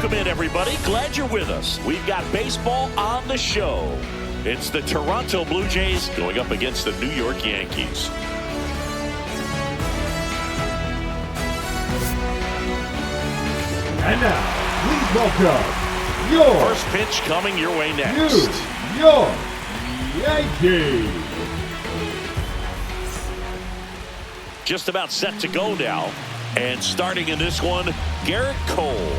Welcome in, everybody. Glad you're with us. We've got baseball on the show. It's the Toronto Blue Jays going up against the New York Yankees. And now, please welcome your first pitch coming your way next. New York Yankees. Just about set to go now. And starting in this one, Garrett Cole.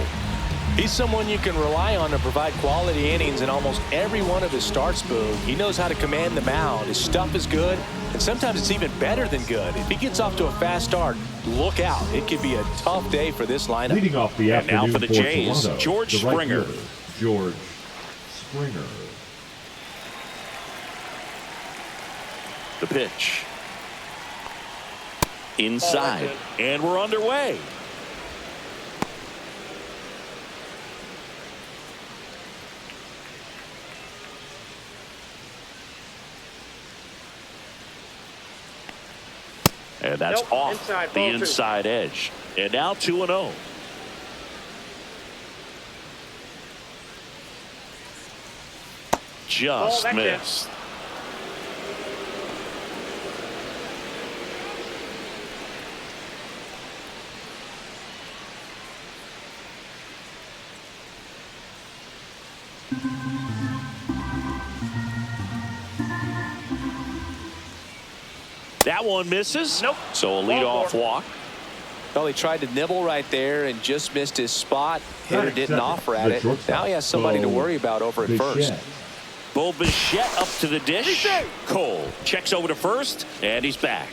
He's someone you can rely on to provide quality innings in almost every one of his starts, Boog. He knows how to command the mound. His stuff is good, and sometimes it's even better than good. If he gets off to a fast start, look out. It could be a tough day for this lineup. Leading off the and afternoon now for the Jays, Toronto, George the right Springer. fielder, George Springer. The pitch. Inside, and we're underway. And that's off the inside edge. And now 2-0. Just missed. That one misses. Nope. So a leadoff walk. Well, he tried to nibble right there and just missed his spot. Hitter didn't offer at it. Now he has somebody to worry about over at first. Bo Bichette up to the dish. Cole checks over to first, and he's back.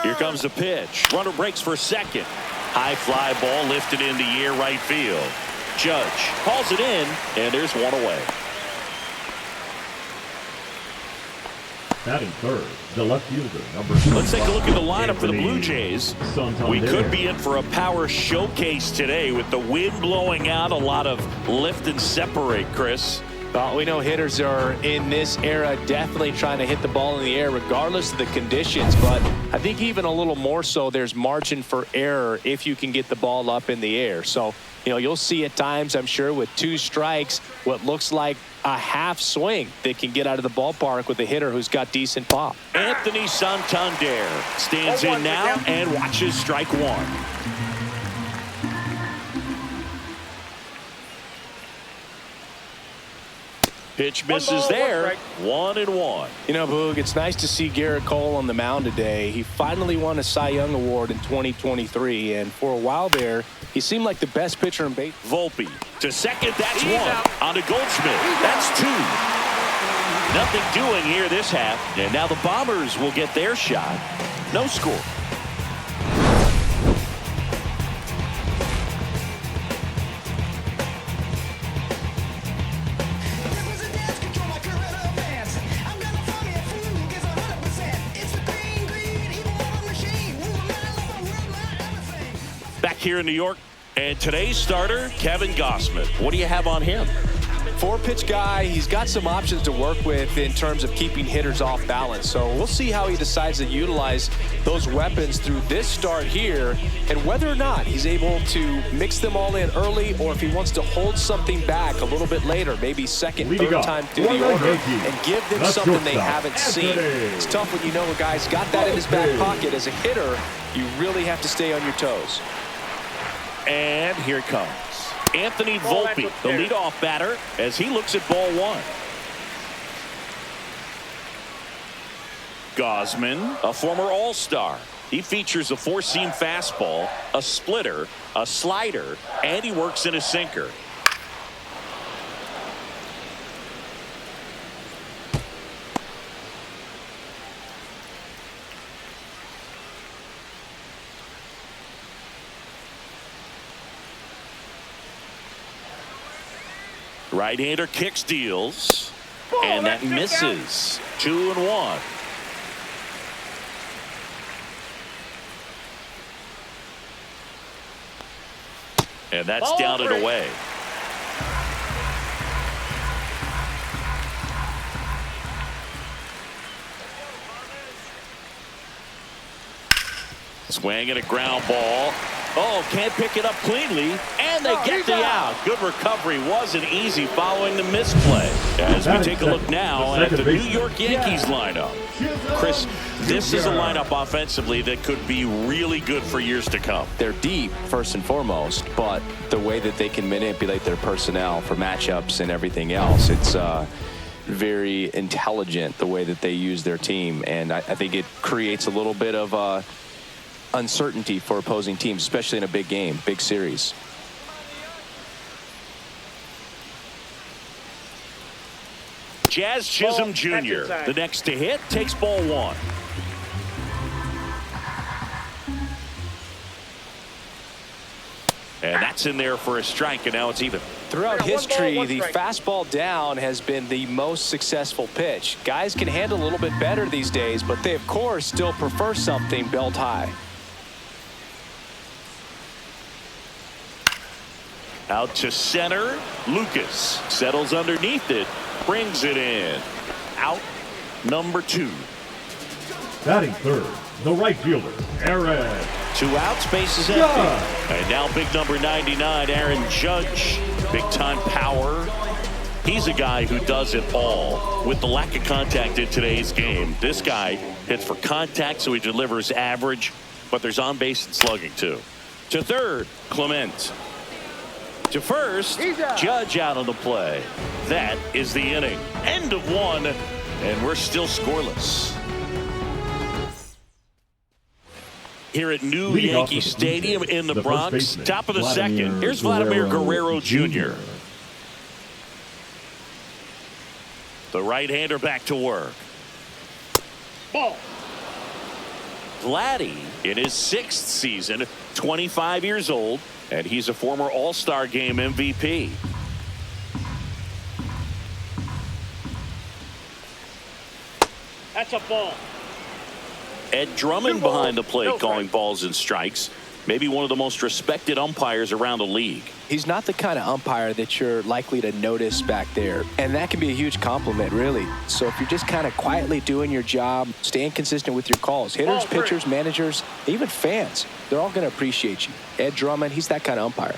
Here comes the pitch. Runner breaks for second. High fly ball lifted into the air right field. Judge calls it in, and there's one away. Batting third, the left fielder, number 2. Let's take a look at the lineup for the Blue Jays. We could be in for a power showcase today with the wind blowing out, a lot of lift and separate, Chris. Well, we know hitters are in this era definitely trying to hit the ball in the air regardless of the conditions, but I think even a little more so there's margin for error if you can get the ball up in the air. So, you know, you'll see at times, I'm sure, with 2 strikes, what looks like a half swing that can get out of the ballpark with a hitter who's got decent pop. Anthony Santander stands in now and watches strike one. Pitch misses there. 1-1. You know, Boog, it's nice to see Garrett Cole on the mound today. He finally won a Cy Young Award in 2023, and for a while there, he seemed like the best pitcher in baseball. Volpe to second. That's one. On to Goldschmidt. That's 2. Nothing doing here this half, and now the Bombers will get their shot. No score. Here in New York, and today's starter, Kevin Gausman. What do you have on him? 4-pitch guy. He's got some options to work with in terms of keeping hitters off balance. So we'll see how he decides to utilize those weapons through this start here and whether or not he's able to mix them all in early or if he wants to hold something back a little bit later, maybe second, third time through the order and give them something they haven't seen. It's tough when you know a guy's got that in his back pocket. As a hitter, you really have to stay on your toes. And here it comes. Anthony Volpe, the leadoff batter, as he looks at ball one. Gausman, a former All-Star. He features a 4-seam fastball, a splitter, a slider, and he works in a sinker. Right-hander kicks, deals, and that misses. 2-1. And that's down and away. Swing and a ground ball. Oh, can't pick it up cleanly, and they get the out. Good recovery. Wasn't easy following the misplay. As we take a look now at the New York Yankees lineup. Chris, this is a lineup offensively that could be really good for years to come. They're deep, first and foremost, but the way that they can manipulate their personnel for matchups and everything else, it's very intelligent the way that they use their team, and I think it creates a little bit of uncertainty for opposing teams, especially in a big game, big series. Jazz Chisholm Jr., the next to hit, takes ball 1. And that's in there for a strike, and now it's even. Throughout history, the fastball down has been the most successful pitch. Guys can handle a little bit better these days, but they, of course, still prefer something belt high. Out to center. Lucas settles underneath it. Brings it in. Out number 2. Batting third, the right fielder, Aaron. 2 outs, base is empty. And now big number 99, Aaron Judge. Big time power. He's a guy who does it all. With the lack of contact in today's game, this guy hits for contact, so he delivers average, but there's on base and slugging too. To third, Clement. To first, Judge out on the play. That is the inning. End of 1, and we're still scoreless. Here at New Yankee Stadium in the Bronx, top of the second. Here's Vladimir Guerrero Jr. The right-hander back to work. Ball. Vladdy in his 6th season, 25 years old, and he's a former All-Star Game MVP. That's a ball. Ed Drummond behind the plate calling balls and strikes. Maybe one of the most respected umpires around the league. He's not the kind of umpire that you're likely to notice back there, and that can be a huge compliment, really. So if you're just kind of quietly doing your job, staying consistent with your calls, hitters, pitchers, managers, even fans, they're all going to appreciate you. Ed Drummond, he's that kind of umpire.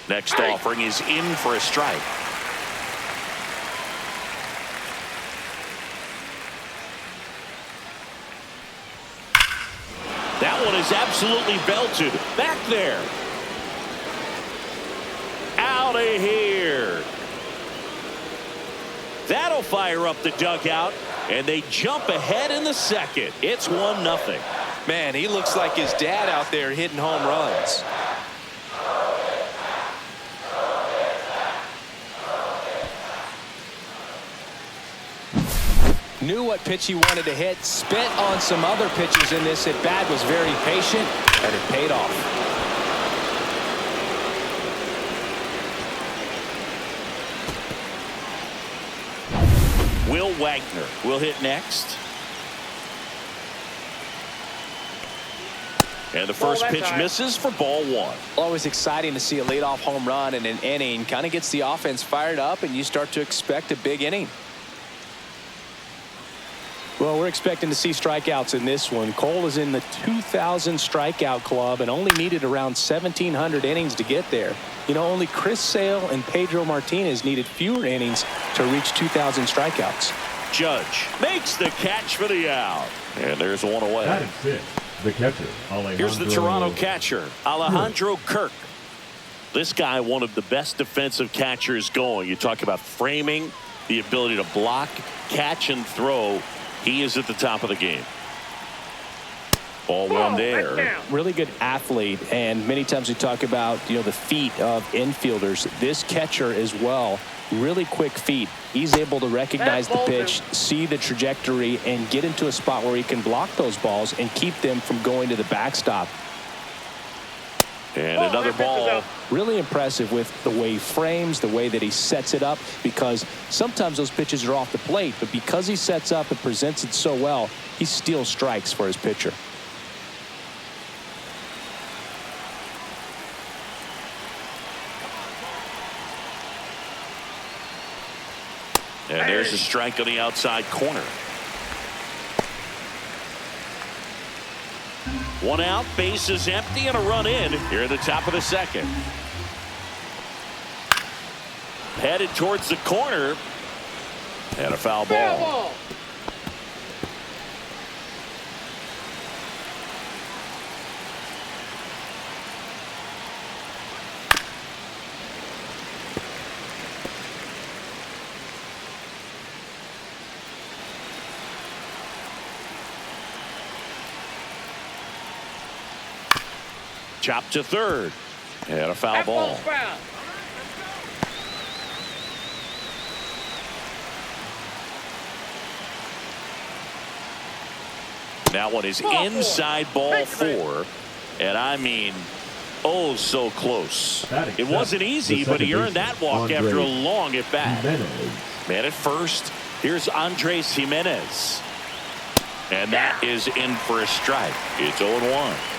Next offering is in for a strike. That one is absolutely belted. Back there. Out of here. That'll fire up the dugout, and they jump ahead in the second. It's 1-0. Man, he looks like his dad out there hitting home runs. Knew what pitch he wanted to hit, spent on some other pitches in this at bat, was very patient, and it paid off. Will Wagner will hit next. And the first pitch misses for ball 1. Always exciting to see a leadoff home run in an inning. Kind of gets the offense fired up, and you start to expect a big inning. Well, we're expecting to see strikeouts in this one. Cole is in the 2,000 strikeout club and only needed around 1,700 innings to get there. You know, only Chris Sale and Pedro Martinez needed fewer innings to reach 2,000 strikeouts. Judge makes the catch for the out. And there's one away. That is it. The catcher, Alejandro. Here's the Toronto catcher, Alejandro Kirk. This guy, one of the best defensive catchers going. You talk about framing, the ability to block, catch, and throw. He is at the top of the game. Ball 1 there. Really good athlete, and many times we talk about, you know, the feet of infielders. This catcher as well, really quick feet. He's able to recognize the pitch, see the trajectory, and get into a spot where he can block those balls and keep them from going to the backstop. And another ball. Really impressive with the way he frames, the way that he sets it up, because sometimes those pitches are off the plate, but because he sets up and presents it so well, he steals strikes for his pitcher. And there's a strike on the outside corner. One out, bases empty, and a run in here at the top of the second. Headed towards the corner. And a foul ball. Chopped to third. And a foul ball. That one is inside ball 4. And I mean, oh, so close. It wasn't easy, but he earned that walk after a long at bat. Man at first. Here's Andres Jimenez. And that is in for a strike. It's 0-1.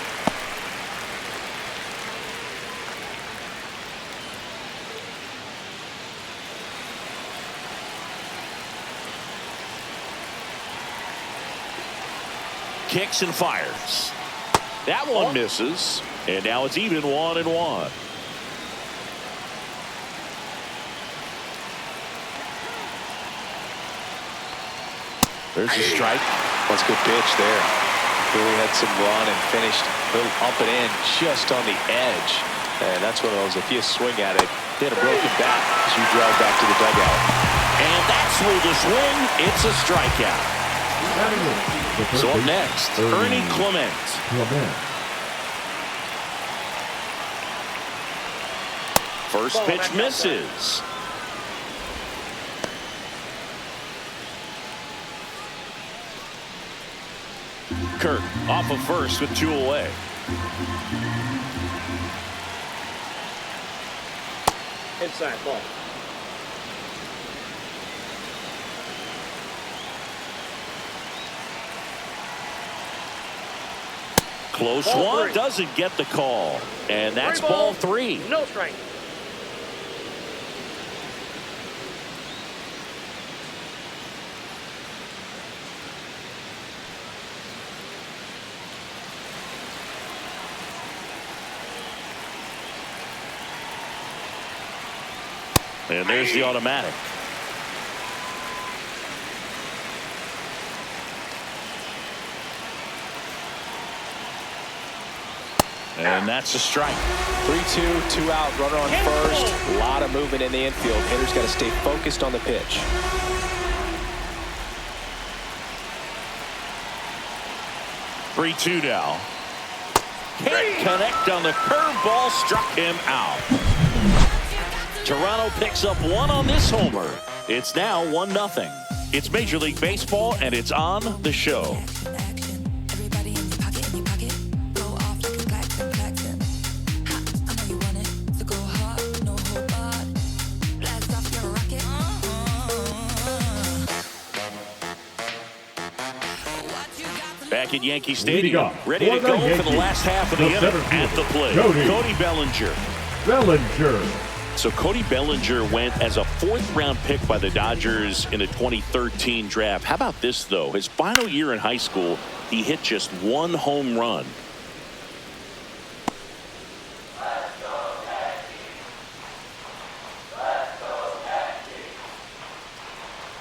Kicks and fires. That one misses. And now it's even 1-1. There's a strike. That's a good pitch there. Really had some run and finished a little up and in just on the edge. And that's one of those, if you swing at it, hit a broken bat as you drive back to the dugout. And that's where the swing, it's a strikeout. So up next, Ernie Clement. First pitch misses. Kirk off of first with 2 away. Inside ball. Close Ball one, 3. doesn't get the call. And that's ball 3. No strike. And there's the automatic. And that's a strike. 3-2, 2 out, runner on first. A lot of movement in the infield. Hitter's got to stay focused on the pitch. Three-2 now. Can't connect on the curveball, struck him out. Toronto picks up 1 on this homer. It's now 1-0. It's Major League Baseball, and it's on the show. Back at Yankee Stadium, ready to go for the last half of the inning. At the plate, Cody Bellinger. So Cody Bellinger went as a 4th-round pick by the Dodgers in the 2013 draft. How about this, though? His final year in high school, he hit just 1 home run.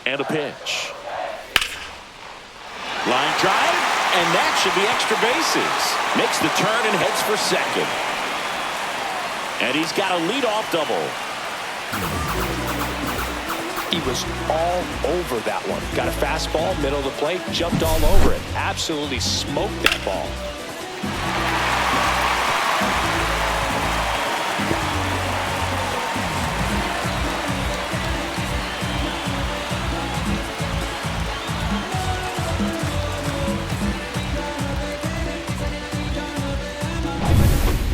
And a pitch. Line drive, and that should be extra bases. Makes the turn and heads for second. And he's got a leadoff double. He was all over that one. Got a fastball, middle of the plate, jumped all over it. Absolutely smoked that ball.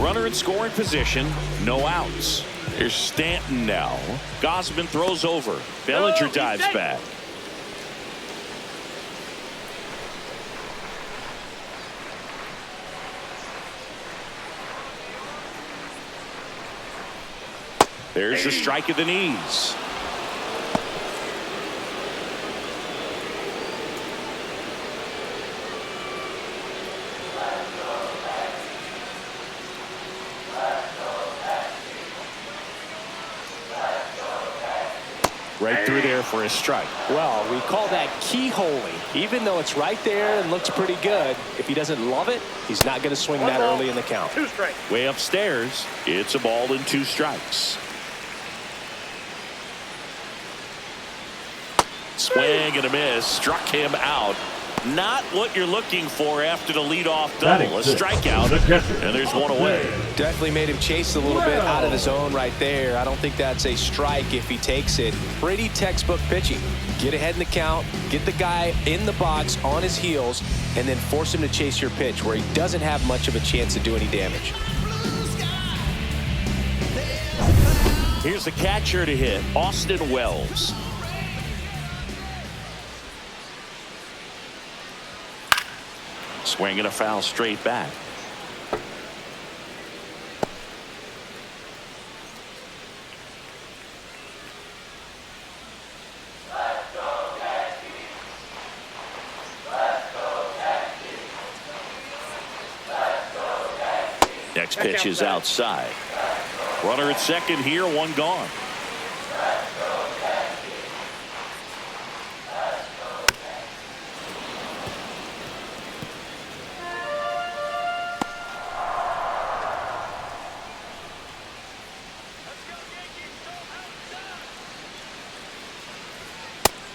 Runner in scoring position, no outs. Here's Stanton now. Gausman throws over. Bellinger dives back. There's the strike of the knees. Right through there for a strike. Well, we call that keyholing. Even though it's right there and looks pretty good, if he doesn't love it, he's not going to swing that early in the count. 2 strikes. Way upstairs, it's a ball and 2 strikes. Swing and a miss, struck him out. Not what you're looking for after the leadoff double. A strikeout, and there's one away. Definitely made him chase a little bit out of the zone right there. I don't think that's a strike if he takes it. Pretty textbook pitching. Get ahead in the count, get the guy in the box on his heels, and then force him to chase your pitch where he doesn't have much of a chance to do any damage. Here's the catcher to hit, Austin Wells. Swing and a foul straight back. Next pitch is outside. Runner at second here, 1 gone.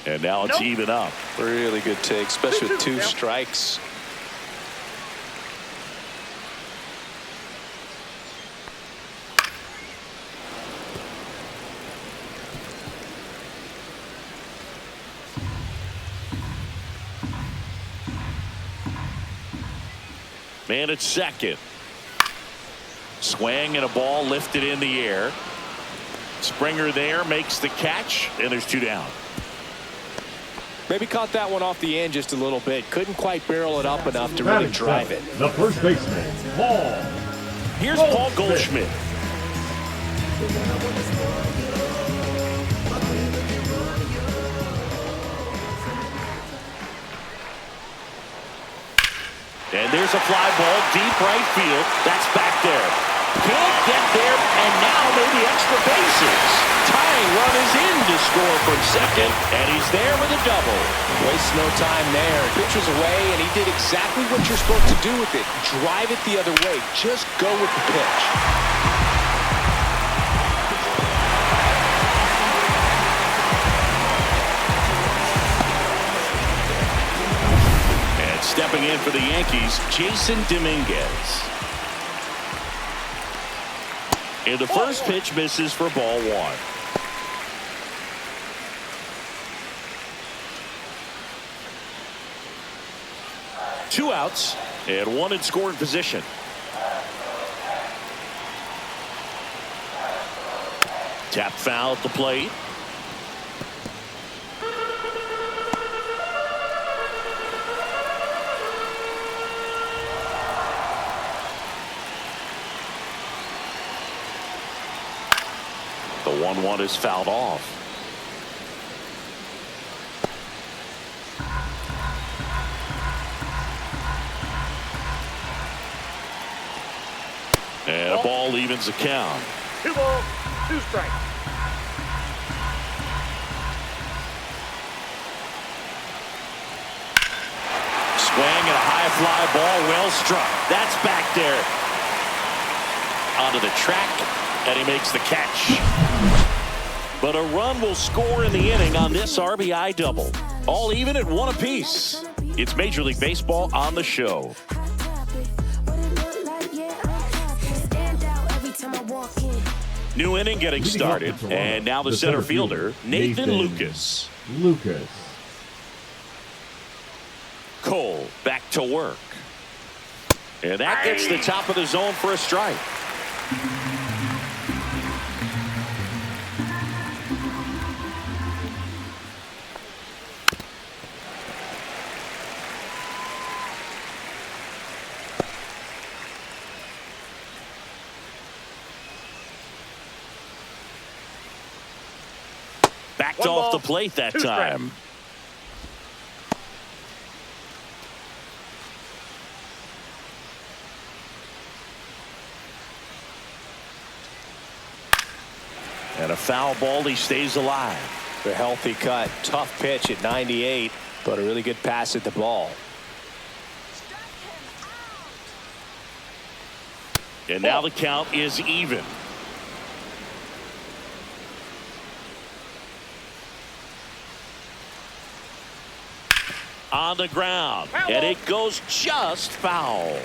And now it's even up. Really good take, especially with 2 strikes. Man at second. Swing and a ball lifted in the air. Springer there makes the catch, and there's 2 down. Maybe caught that one off the end just a little bit. Couldn't quite barrel it up enough to really drive it. The first baseman, Paul. Here's Paul Goldschmidt. And there's a fly ball deep right field. That's back there. Can't get there, and now maybe extra bases. Tying run is in to score from second, and he's there with a double. Wastes no time there. Pitch was away, and he did exactly what you're supposed to do with it. Drive it the other way. Just go with the pitch. And stepping in for the Yankees, Jason Dominguez. And the first pitch misses for ball 1. Two outs and 1 in scoring position. Tap foul at the plate. The 1-1 is fouled off. And a ball evens the count. 2 balls, 2 strikes. Swing and a high fly ball, well struck. That's back there. Onto the track, and he makes the catch. But a run will score in the inning on this RBI double. All even at 1 apiece. It's Major League Baseball on the show. New inning getting started, and now the center fielder, Nathan Lucas. Cole back to work. And that gets the top of the zone for a strike. Backed off the plate that time. And a foul ball, he stays alive. A healthy cut. Tough pitch at 98, but a really good pass at the ball. And now the count is even. On the ground, and it goes just foul.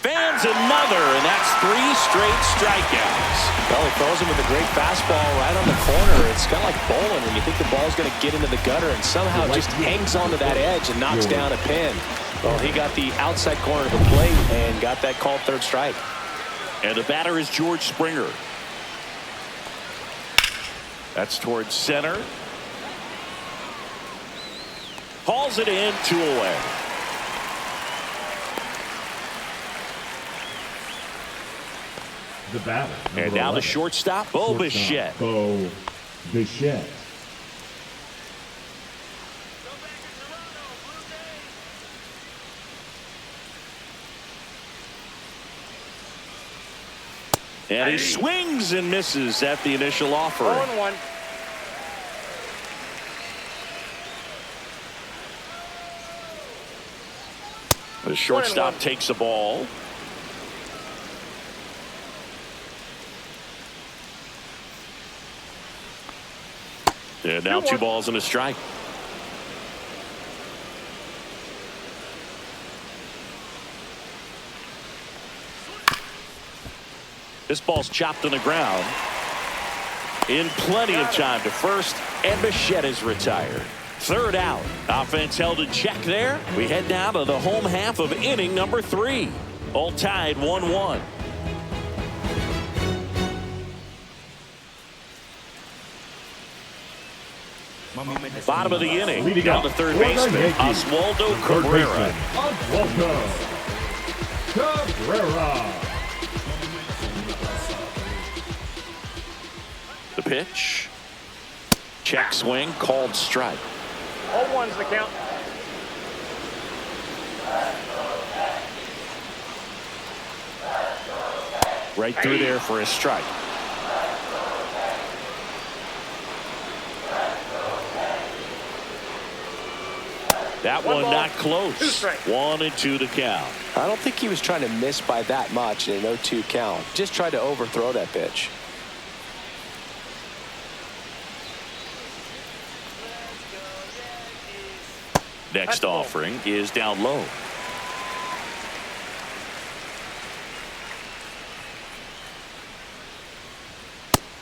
Fans another, and that's 3 straight strikeouts. Well, he throws him with a great fastball right on the corner. It's kind of like bowling when you think the ball's going to get into the gutter and somehow just hangs onto that edge and knocks down a pin. Well, he got the outside corner of the plate and got that called third strike. And the batter is George Springer. That's towards center. Hauls it in, 2 away. The batter. And now the shortstop, Bo Bichette. Bo Bichette. And he swings and misses at the initial offering. 0-1. The shortstop takes the ball. And now 2 balls and a strike. This ball's chopped on the ground. In plenty of time to first, and Bichette is retired. Third out. Offense held in check there. We head now to the home half of inning number 3. All tied 1-1. Bottom of the inning. Leading Down up to third for the baseman, Yankees, Oswaldo third Cabrera. baseman, Oswaldo Cabrera. The pitch. Check swing, called strike. 0-1's the count. Right through there for a strike. That one not close. 1-2 to count. I don't think he was trying to miss by that much in an 0-2 count. Just tried to overthrow that pitch. Next offering is down low.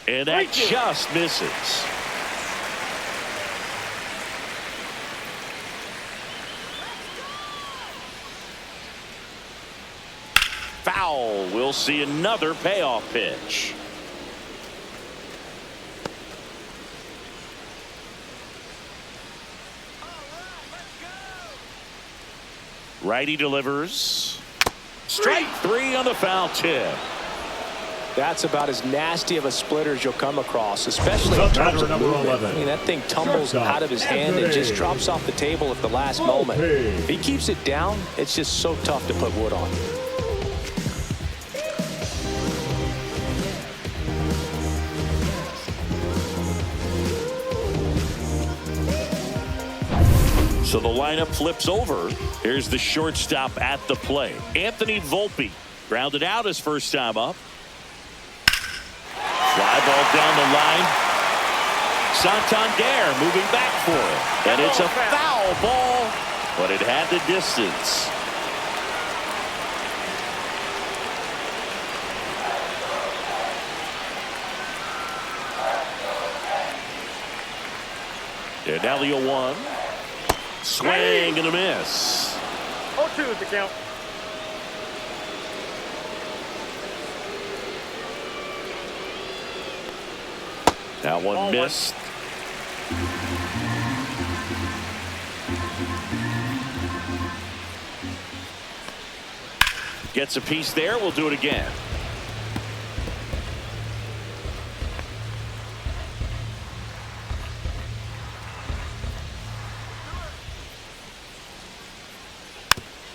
And that just misses. Foul. We'll see another payoff pitch. Righty delivers. Strike 3 on the foul tip. That's about as nasty of a splitter as you'll come across, especially in terms of movement. 11. I mean, that thing tumbles out of his hand and just drops off the table at the last moment. If he keeps it down, it's just so tough to put wood on. So the lineup flips over. Here's the shortstop at the plate. Anthony Volpe grounded out his first time up. Fly ball down the line. Santander moving back for it. And it's a foul ball, but it had the distance. And now the 0-1. Swing and a miss. 0-2 is the count. That one missed. Gets a piece there. We'll do it again.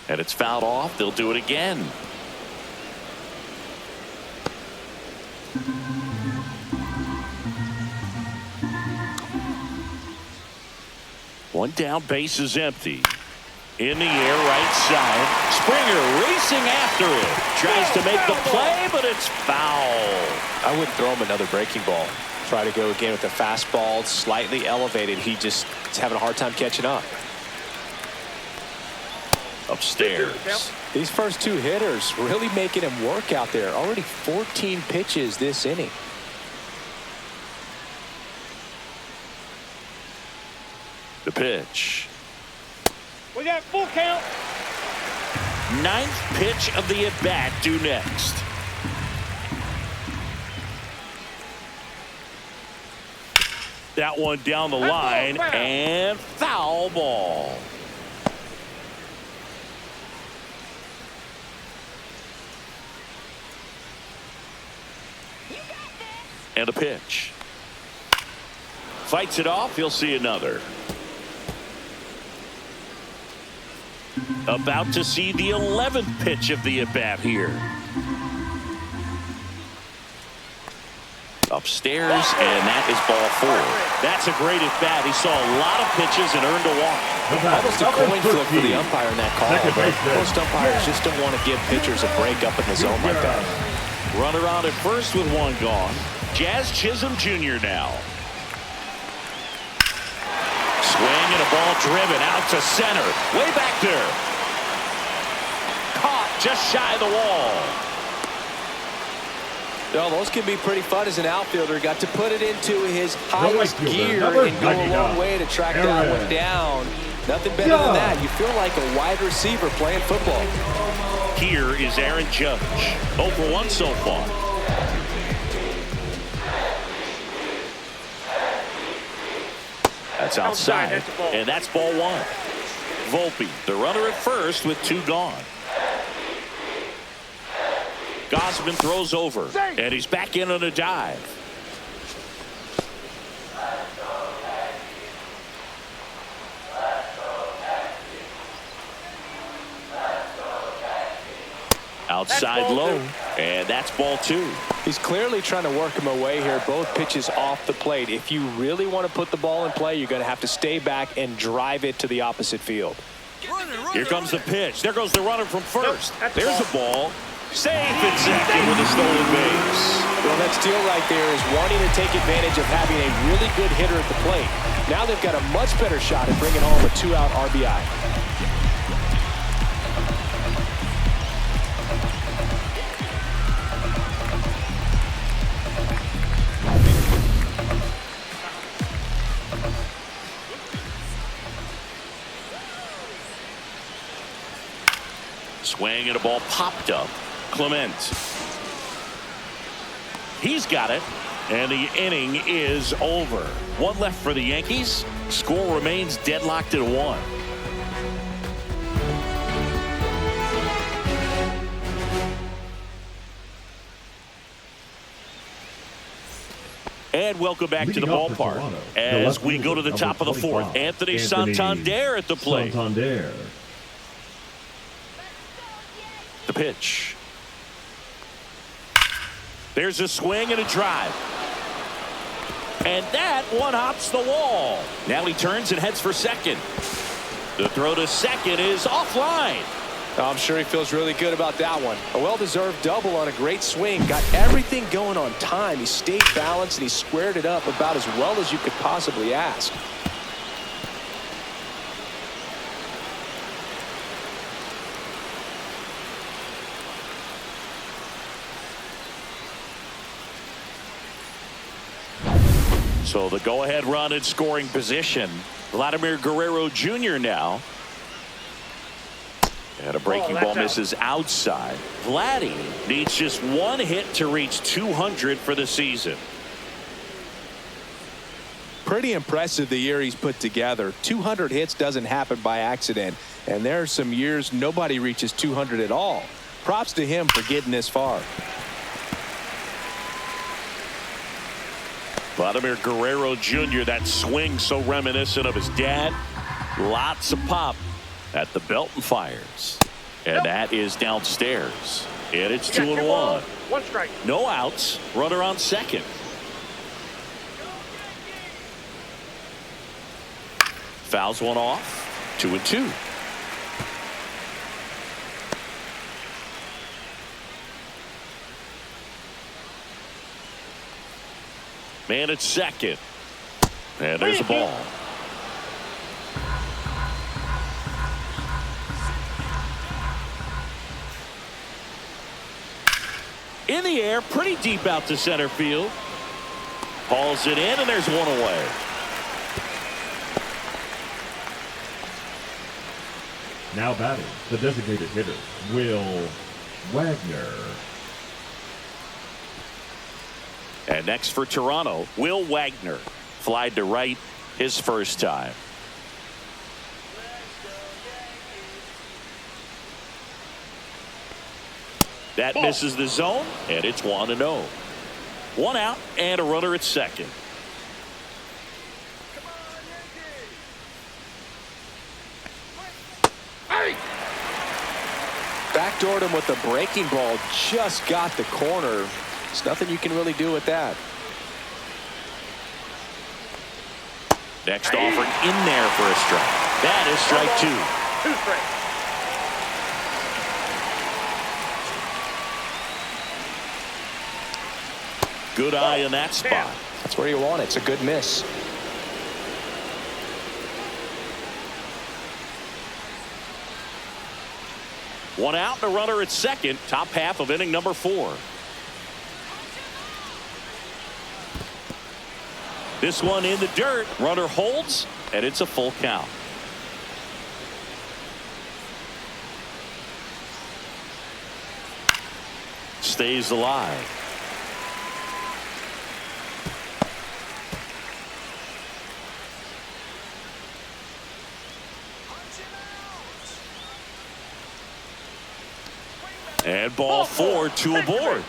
And it's fouled off. They'll do it again. One down, base is empty. In the air, right side. Springer racing after it. Tries to make the play, but it's foul. I wouldn't throw him another breaking ball. Try to go again with the fastball, slightly elevated. He just is having a hard time catching up. Upstairs. These first two hitters really making him work out there. Already 14 pitches this inning. The pitch. We got full count. Ninth pitch of the at-bat due next. That one down the line and foul ball. And a pitch. Fights it off. He'll see another. About to see the 11th pitch of the at-bat here. Upstairs, and that is ball 4. That's a great at-bat. He saw a lot of pitches and earned a walk. Almost a coin flip for the umpire in that call. But most umpires just don't want to give pitchers a break up in the zone like that. Runner on at first with one gone. Jazz Chisholm Jr. now. Swing and a ball driven out to center. Way back there. Caught just shy of the wall. Well, those can be pretty fun as an outfielder. Got to put it into his highest gear and go a long way to track that one down. Nothing better than that. You feel like a wide receiver playing football. Here is Aaron Judge. 0 for 1 so far. That's outside, and that's ball 1. Volpe, the runner at first with 2 gone. Gausman throws over, and he's back in on a dive. Outside low, and that's ball 2. He's clearly trying to work him away here. Both pitches off the plate. If you really want to put the ball in play, you're going to have to stay back and drive it to the opposite field. Here comes the pitch. There goes the runner from first. There's a ball. Safe at second with a stolen base. Well, that steal right there is wanting to take advantage of having a really good hitter at the plate. Now they've got a much better shot at bringing home a 2-out RBI. Swing and a ball popped up. Clement. He's got it, and the inning is over. 1 left for the Yankees. Score remains deadlocked at 1. And welcome back to the ballpark as we go to the top of the 4th. Anthony Santander at the plate. Santander. The pitch. There's a swing and a drive. And that one hops the wall. Now he turns and heads for second. The throw to second is offline. I'm sure he feels really good about that one. A well-deserved double on a great swing. Got everything going on time. He stayed balanced and he squared it up about as well as you could possibly ask. So the go-ahead run in scoring position. Vladimir Guerrero Jr. now. And a breaking ball misses outside. Vladdy needs just 1 hit to reach 200 for the season. Pretty impressive the year he's put together. 200 hits doesn't happen by accident. And there are some years nobody reaches 200 at all. Props to him for getting this far. Vladimir Guerrero Jr., that swing so reminiscent of his dad. Lots of pop at the belt and fires. And that is downstairs. And it's 2-1. 1 strike. No outs. Runner on second. Fouls one off. 2-2. Man at second. And there's the ball. In the air, pretty deep out to center field. Hauls it in, and there's one away. Now batting, the designated hitter, Will Wagner. And next for Toronto, Will Wagner. Flied to right his first time. That misses the zone, and it's 1-0. 1 out and a runner at second. Backdoored him with the breaking ball. Just got the corner. There's nothing you can really do with that. Next offering in there for a strike. That is strike 2. 2 strikes. Good eye in that spot. That's where you want it. It's a good miss. One out and a runner at second. Top half of inning number 4. This one in the dirt. Runner holds, and it's a full count. Stays alive. And ball 4, 2 aboard.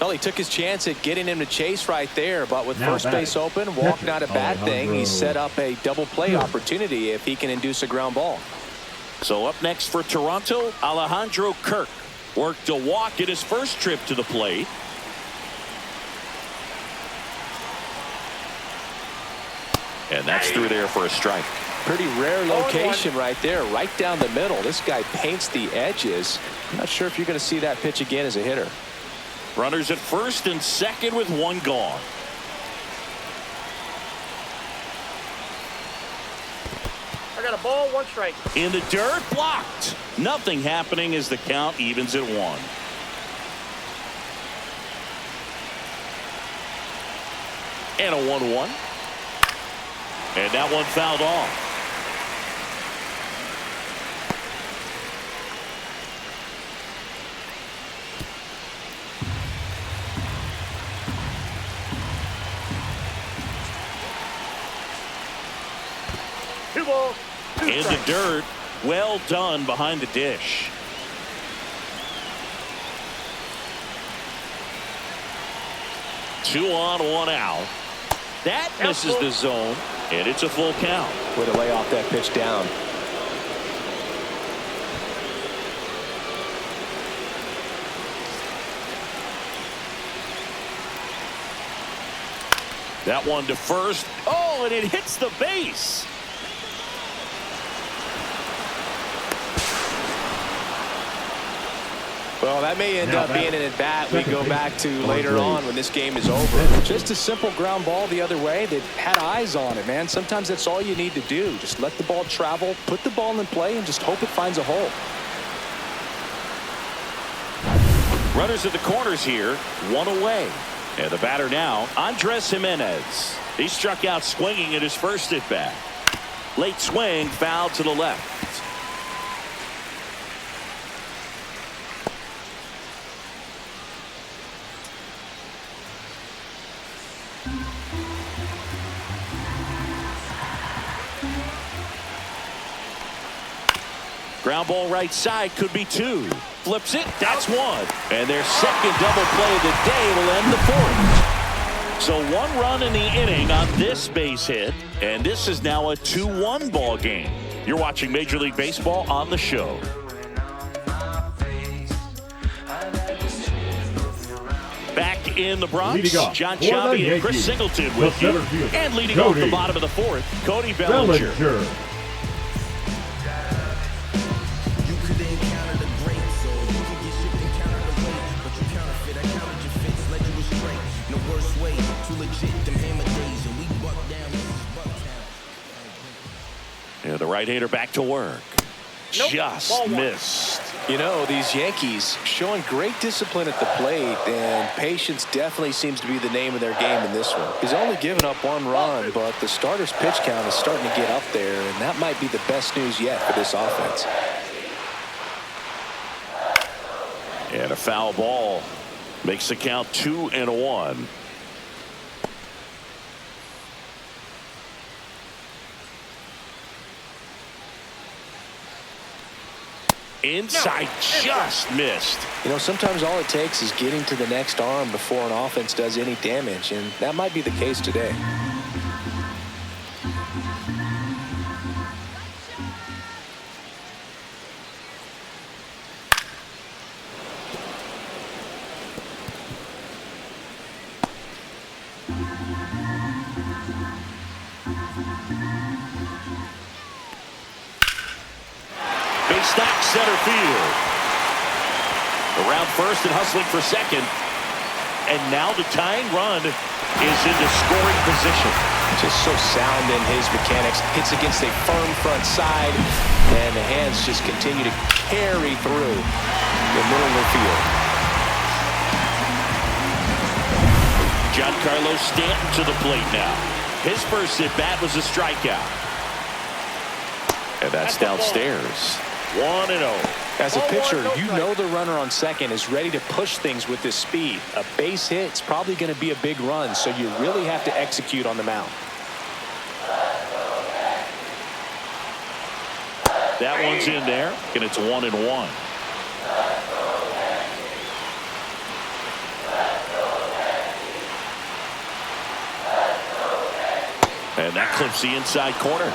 Well, he took his chance at getting him to chase right there, but with Now first base open, walk not a bad thing. He set up a double play opportunity if he can induce a ground ball. So up next for Toronto, Alejandro Kirk worked a walk in his first trip to the plate. And that's through there for a strike. Pretty rare location right there, right down the middle. This guy paints the edges. I'm not sure if you're going to see that pitch again as a hitter. Runners at first and second with 1 gone. I got a ball, 1 strike. In the dirt, blocked. Nothing happening as the count evens at 1. And a 1-1. And that one fouled off. Two balls, 2 In the strikes. dirt. Well done behind the dish. Two on, 1 out. That misses the zone, and it's a full count. Way to lay off that pitch down. That one to first. Oh, and it hits the base. Well, that may end Now up being an at-bat we go back to later on when this game is over. Just a simple ground ball the other way. They had eyes on it, man. Sometimes that's all you need to do. Just let the ball travel, put the ball in play, and just hope it finds a hole. Runners at the corners here, 1 away. And the batter now, Andres Jimenez. He struck out swinging in his first at-bat. Late swing, foul to the left. Ground ball right side, could be 2. Flips it, that's 1. And their second double play of the day will end the 4th. So 1 run in the inning on this base hit, and this is now a 2-1 ball game. You're watching Major League Baseball on the show. back in the Bronx. Leading off John for the Chavi and Chris Yankees, Singleton the with you. center fielder, And leading off the Cody bottom of the fourth, Cody Bellinger. Bellinger. And the right-hander back to work. Nope. Just Ball one. missed. You know, these Yankees showing great discipline at the plate, and patience definitely seems to be the name of their game in this one. He's only given up 1 run, but the starter's pitch count is starting to get up there, and that might be the best news yet for this offense. And a foul ball makes the count 2-1. Inside, just missed. You know, sometimes all it takes is getting to the next arm before an offense does any damage, and that might be the case today. Backstop center field. Around first and hustling for second. And now the tying run is into scoring position. Just so sound in his mechanics. Hits against a firm front side, and the hands just continue to carry through the middle of the field. Giancarlo Stanton to the plate now. His first at-bat was a strikeout. And that's downstairs. 1-0. As a Ball pitcher, one, no you strike. know the runner on second is ready to push things with this speed. A base hit's probably going to be a big run, so you really have to execute on the mound. That one's in there, and it's 1-1. And that clips the inside corner.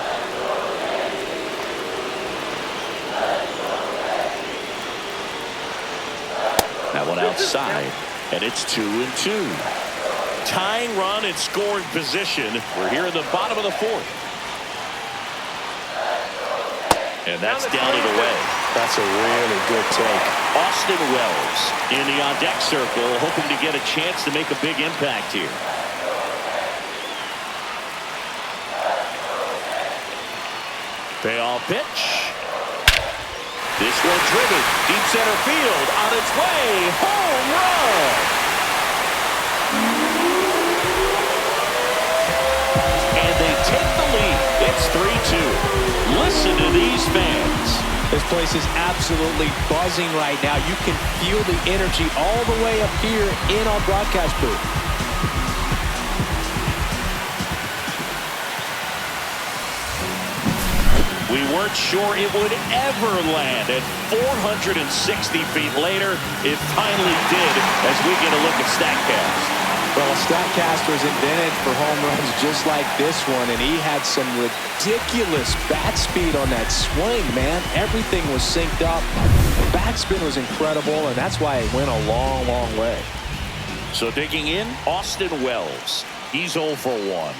That one outside, and it's 2-2. Tying run and scoring position. We're here in the bottom of the fourth. And that's down and away. That's a really good take. Austin Wells in the on-deck circle, hoping to get a chance to make a big impact here. Payoff pitch. This one driven deep center field on its way. Home run. And they take the lead. It's 3-2. Listen to these fans. This place is absolutely buzzing right now. You can feel the energy all the way up here in our broadcast booth. We weren't sure it would ever land, and 460 feet later, it finally did as we get a look at StatCast. Well, StatCast was invented for home runs just like this one, and he had some ridiculous bat speed on that swing, man. Everything was synced up. The backspin was incredible, and that's why it went a long, long way. So digging in, Austin Wells. He's 0 for 1.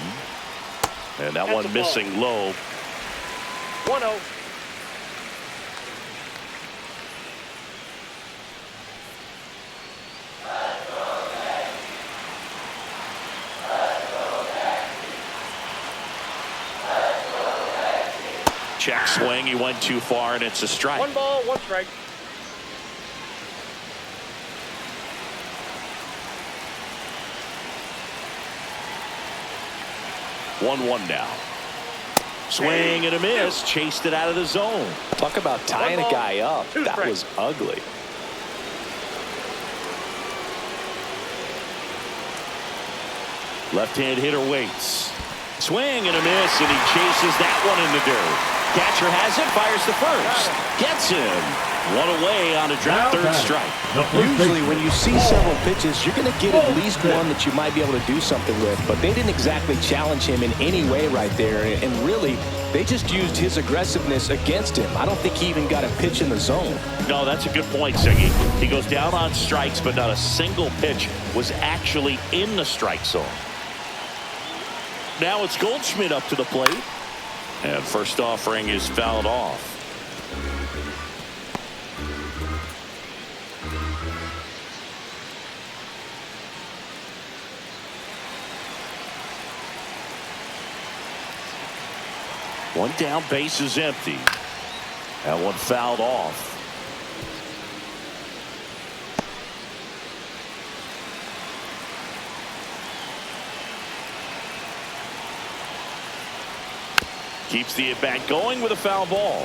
And that one missing low. 1-0. Check swing. He went too far, and it's a strike. 1 ball, 1 strike. One now. Swing and a miss. Chased it out of the zone. Talk about tying a guy up. That was ugly. Left-hand hitter waits. Swing and a miss, and he chases that one in the dirt. Catcher has it, fires the first. Gets him. One away on a drop third strike. Usually when you see several pitches, you're going to get at least one that you might be able to do something with. But they didn't exactly challenge him in any way right there. And really, they just used his aggressiveness against him. I don't think he even got a pitch in the zone. No, that's a good point, Siggy. He goes down on strikes, but not a single pitch was actually in the strike zone. Now it's Goldschmidt up to the plate. And first offering is fouled off. One down, base is empty. That one fouled off. Keeps the at-bat going with a foul ball.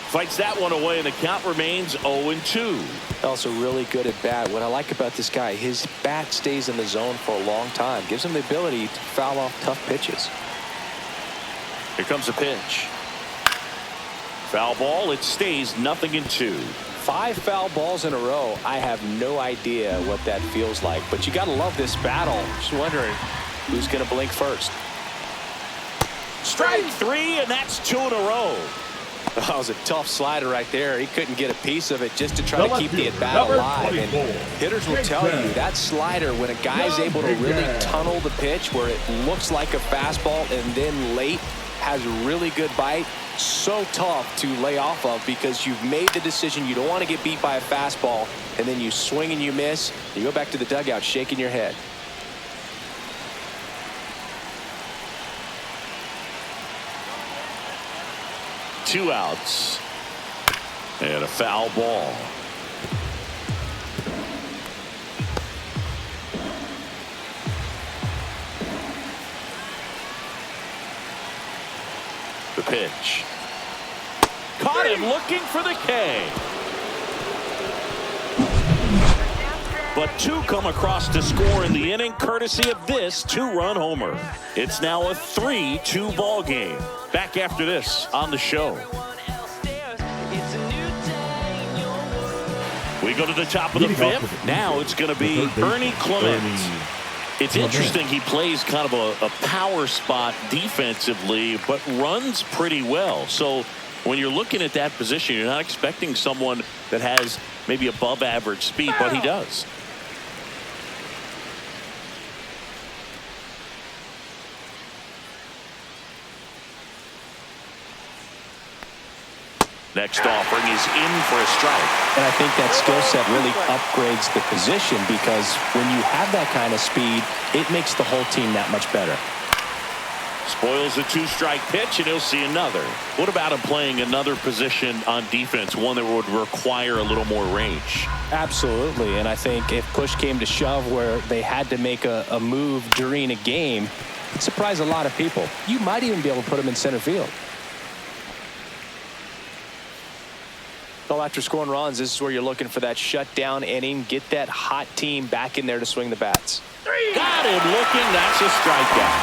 Fights that one away, and the count remains 0-2. Also really good at bat. What I like about this guy, his bat stays in the zone for a long time. Gives him the ability to foul off tough pitches. Here comes a pitch. Foul ball. It stays 0-2. 5 foul balls in a row. I have no idea what that feels like, but you got to love this battle. Just wondering who's going to blink first. Strike 3, and that's 2 in a row. That was a tough slider right there. He couldn't get a piece of it just to try to keep the at-bat alive. And hitters will tell you that slider, when a guy's able to really tunnel the pitch where it looks like a fastball and then late has a really good bite, so tough to lay off of because you've made the decision you don't want to get beat by a fastball, and then you swing and you miss. You go back to the dugout shaking your head. Two outs and a foul ball. The pitch. Caught him looking for the K. But 2 come across to score in the inning courtesy of this 2-run homer. It's now a 3-2 ball game. Back after this on the show. We go to the top of the 5th. Now it's going to be Ernie Clement. It's interesting, he plays kind of a power spot defensively, but runs pretty well. So when you're looking at that position, you're not expecting someone that has maybe above average speed, but he does. Next offering is in for a strike. And I think that skill set really upgrades the position because when you have that kind of speed, it makes the whole team that much better. Spoils a 2-strike pitch, and he'll see another. What about him playing another position on defense, one that would require a little more range? Absolutely, and I think if push came to shove where they had to make a move during a game, it'd surprise a lot of people. You might even be able to put him in center field. Well, after scoring runs, this is where you're looking for that shutdown inning, get that hot team back in there to swing the bats. Got him looking. That's a strikeout.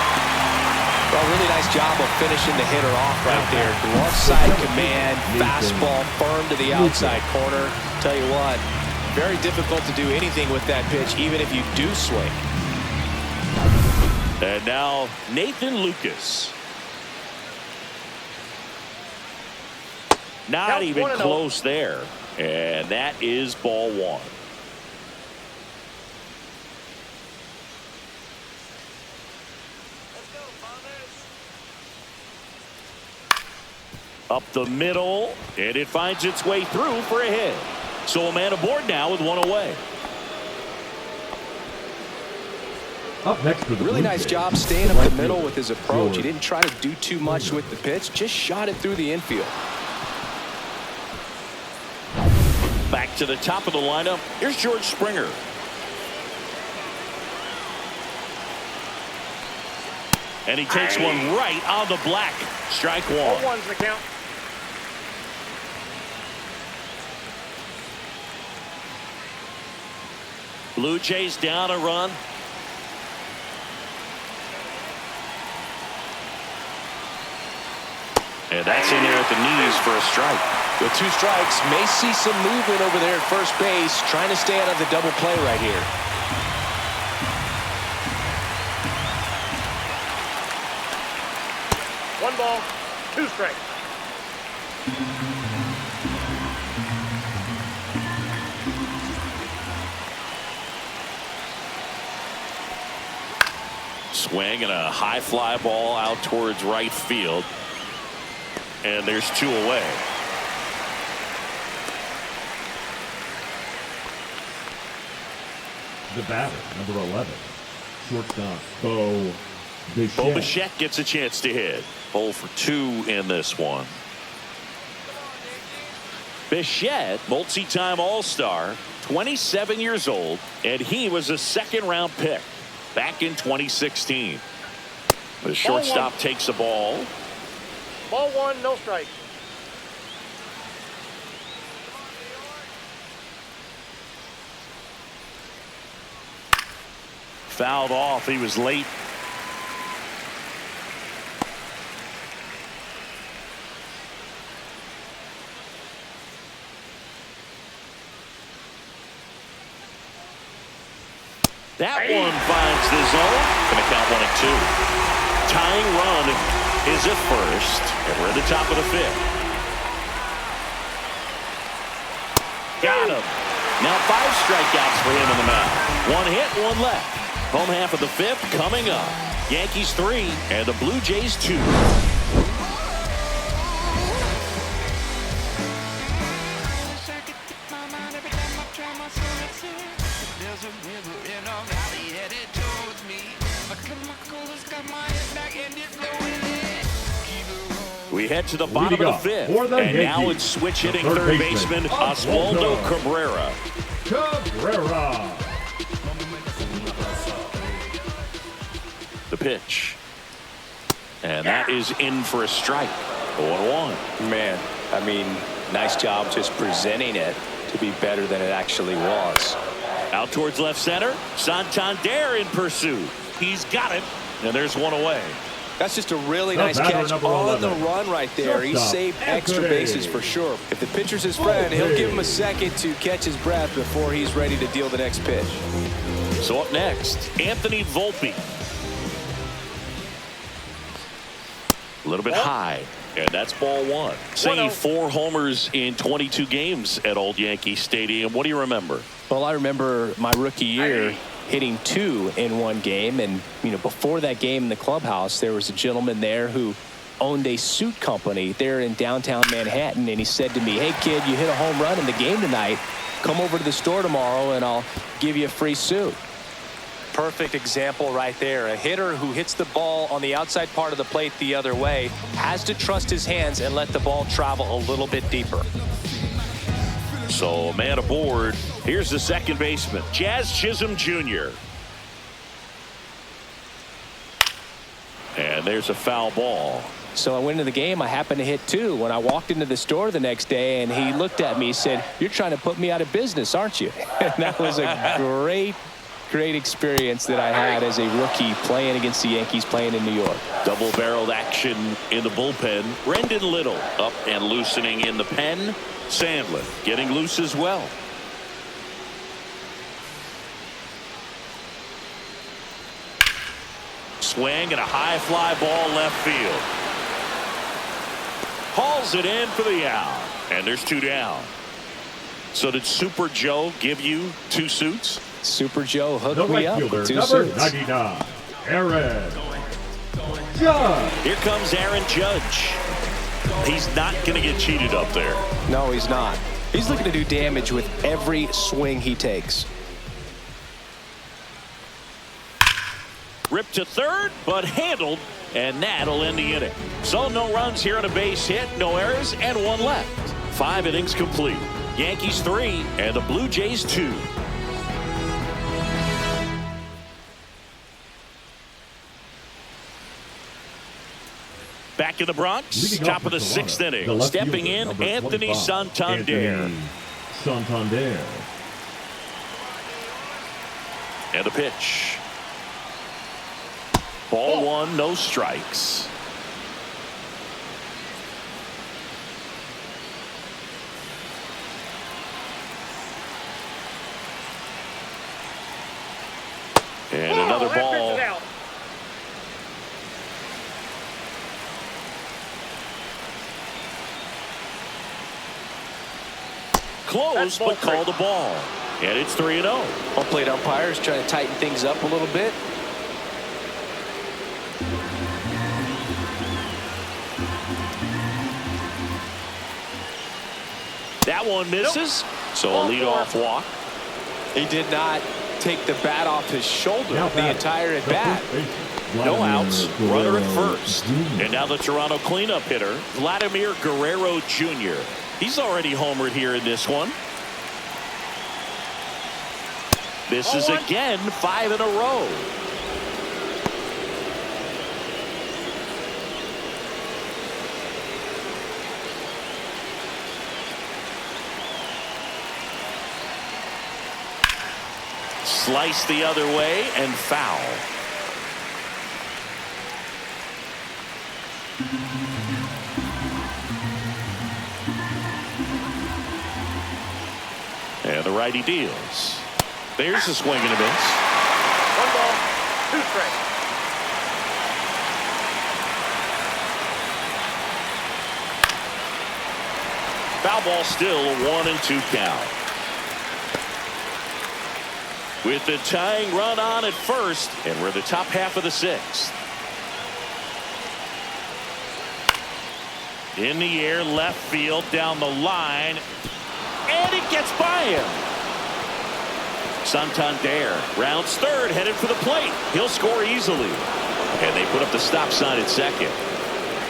Well, really nice job of finishing the hitter off right there. Glove side command, fastball firm to the outside corner. Tell you what, very difficult to do anything with that pitch, even if you do swing. And now Nathan Lucas. Not even close there. And that is ball 1. Up the middle, and it finds its way through for a hit. So a man aboard now with 1 away. Up next for the really nice job staying up the middle with his approach. He didn't try to do too much with the pitch, just shot it through the infield. Back to the top of the lineup. Here's George Springer. And he takes one right on the black. Strike 1. 1's the count. Blue Jays down a run. And that's in there at the knees for a strike. With 2 strikes, may see some movement over there at first base, trying to stay out of the double play right here. One ball, 2 strikes. Swing and a high fly ball out towards right field. And there's 2 away. The batter, number 11, shortstop Bo Bichette. Bo Bichette gets a chance to hit. 0 for 2 in this one. Bichette, multi-time All-Star, 27 years old, and he was a second-round pick back in 2016. The shortstop takes the ball. Ball 1, no strike. Fouled off. He was late. That one finds the zone. Going to count 1 and 2. Tying run is at first, and we're at the top of the 5th. Got him. Now 5 strikeouts for him in the mound. 1 hit, 1 left. Home half of the 5th coming up. Yankees 3 and the Blue Jays 2. We head to the bottom of the 5th, and now it's switch hitting third baseman Oswaldo Cabrera. The pitch. And that is in for a strike. 0-1. Man, I mean, nice job just presenting it to be better than it actually was. Out towards left center. Santander in pursuit. He's got it. And there's 1 away. That's just a really nice catch on the run right there. He saved extra bases for sure. If the pitcher's his friend, he'll give him a second to catch his breath before he's ready to deal the next pitch. So up next, Anthony Volpe. A little bit high, and that's ball 1. Saying 4 homers in 22 games at Old Yankee Stadium. What do you remember? Well, I remember my rookie year hitting 2 in 1 game, and before that game in the clubhouse, there was a gentleman there who owned a suit company there in downtown Manhattan, and he said to me, "Hey kid, you hit a home run in the game tonight. Come over to the store tomorrow and I'll give you a free suit." Perfect example right there. A hitter who hits the ball on the outside part of the plate the other way has to trust his hands and let the ball travel a little bit deeper. So, man aboard. Here's the second baseman, Jazz Chisholm Jr. And there's a foul ball. So I went into the game. I happened to hit 2 when I walked into the store the next day, and he looked at me and said, "You're trying to put me out of business, aren't you?" And that was a great experience that I had as a rookie playing against the Yankees, playing in New York. Double-barreled action in the bullpen. Brendan Little up and loosening in the pen. Sandlin getting loose as well. Swing and a high fly ball left field. Hauls it in for the out. And there's 2 down. So did Super Joe give you 2 suits? Super Joe hooked me up with 2 number suits. 99, Aaron Judge. Here comes Aaron Judge. He's not going to get cheated up there. No, he's not. He's looking to do damage with every swing he takes. Ripped to third, but handled, and that'll end the inning. So no runs here on a base hit, no errors, and 1 left. 5 innings complete. Yankees 3 and the Blue Jays 2. Back in the Bronx, top of the 6th inning. Stepping in, Anthony Santander. And the pitch. Ball one, no strikes. And another ball. Close, but called a ball. And it's 3-0. Home plate umpires trying to tighten things up a little bit. That one misses. So a leadoff walk. He did not take the bat off his shoulder the entire at bat. No outs, runner at first. And now the Toronto cleanup hitter, Vladimir Guerrero Jr. He's already homered here in this one. This is again 5 in a row. Slice the other way and foul. And the righty deals. There's a swing and a miss. 1 ball, 2 strikes. Foul ball, still a 1-2 count. With the tying run on at first, and we're the top half of the 6th. In the air, left field, down the line, and it gets by him. Santander rounds third, headed for the plate. He'll score easily. And they put up the stop sign at second.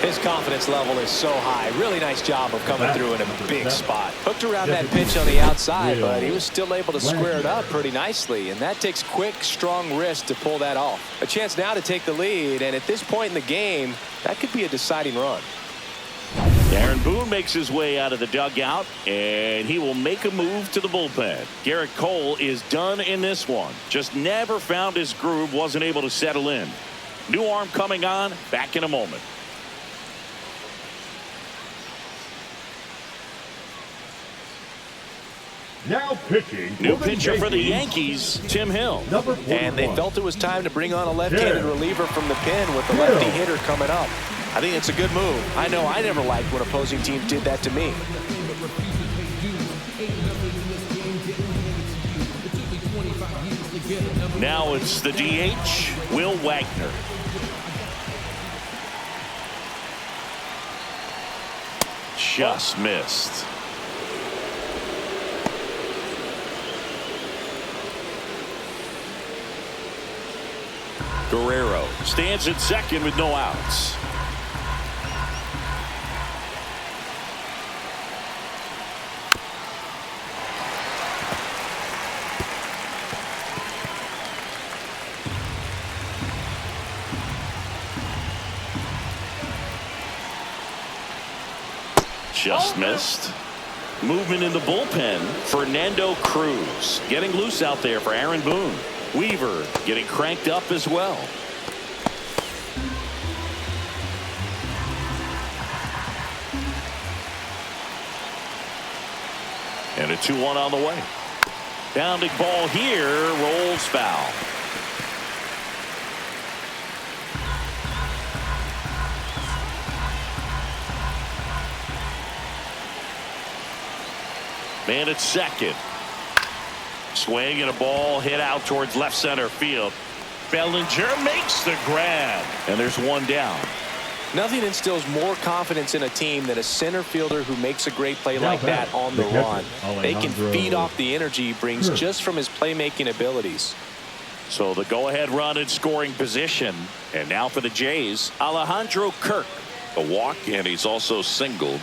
His confidence level is so high. Really nice job of coming through in a big spot. Hooked around that pitch on the outside, but he was still able to square it up pretty nicely. And that takes quick, strong wrist to pull that off. A chance now to take the lead, and at this point in the game, that could be a deciding run. Aaron Boone makes his way out of the dugout, and he will make a move to the bullpen. Garrett Cole is done in this one. Just never found his groove, wasn't able to settle in. New arm coming on, back in a moment. Now pitching. New pitcher for the Yankees, Tim Hill. And they felt it was time to bring on a left-handed reliever from the pen with the lefty hitter coming up. I think it's a good move. I know I never liked when opposing teams did that to me. Now it's the DH, Will Wagner. Just missed. Guerrero stands at second with no outs. Just missed. Movement in the bullpen. Fernando Cruz getting loose out there for Aaron Boone. Weaver getting cranked up as well. And a 2-1 on the way. Bounding ball here, rolls foul. Man at second. Swing and a ball hit out towards left center field. Bellinger makes the grab. And there's one down. Nothing instills more confidence in a team than a center fielder who makes a great play like that on the run. They can feed off the energy he brings just from his playmaking abilities. So the go-ahead run in scoring position. And now for the Jays, Alejandro Kirk. A walk, and he's also singled.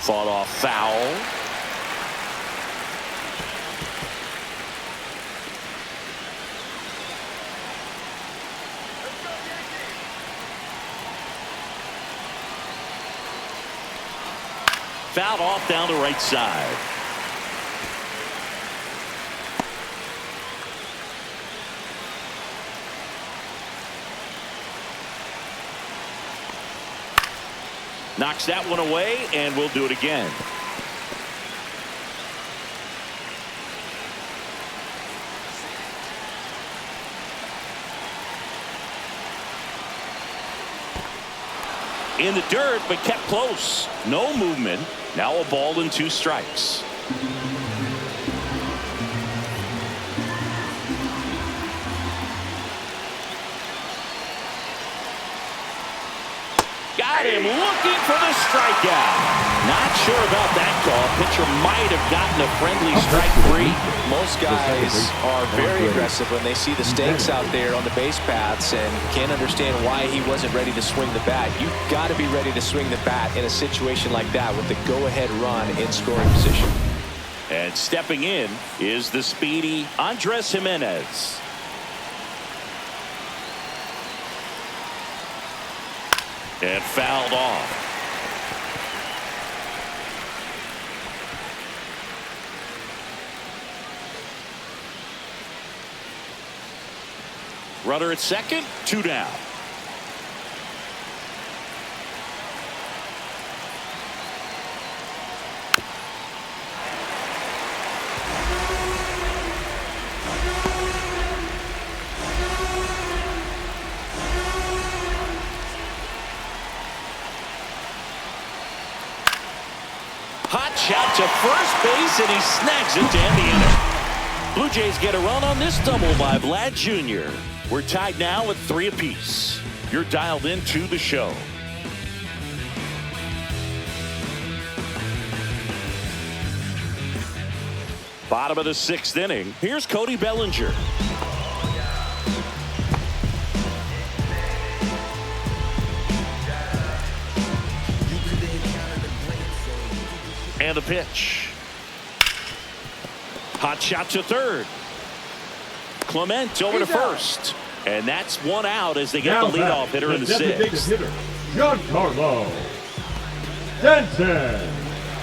Fought off foul. Fouled off down the right side. Knocks that one away, and we'll do it again. In the dirt, but kept close. No movement. Now a ball and 2 strikes. Got him looking for the strikeout. Not sure about that call. Pitcher might have gotten a friendly strike 3. Most guys are very aggressive when they see the stakes out there on the base paths and can't understand why he wasn't ready to swing the bat. You've got to be ready to swing the bat in a situation like that with the go-ahead run in scoring position. And stepping in is the speedy Andres Jimenez. And fouled off. Runner at second, 2 down. Hot shot to first base, and he snags it to end the inning. Blue Jays get a run on this double by Vlad Jr. We're tied now at 3 apiece. You're dialed into the show. Bottom of the 6th inning. Here's Cody Bellinger. And the pitch. Hot shot to third. Clement over to first. And that's 1 out as they get the leadoff hitter in the 6th. Hitter, Giancarlo Stanton.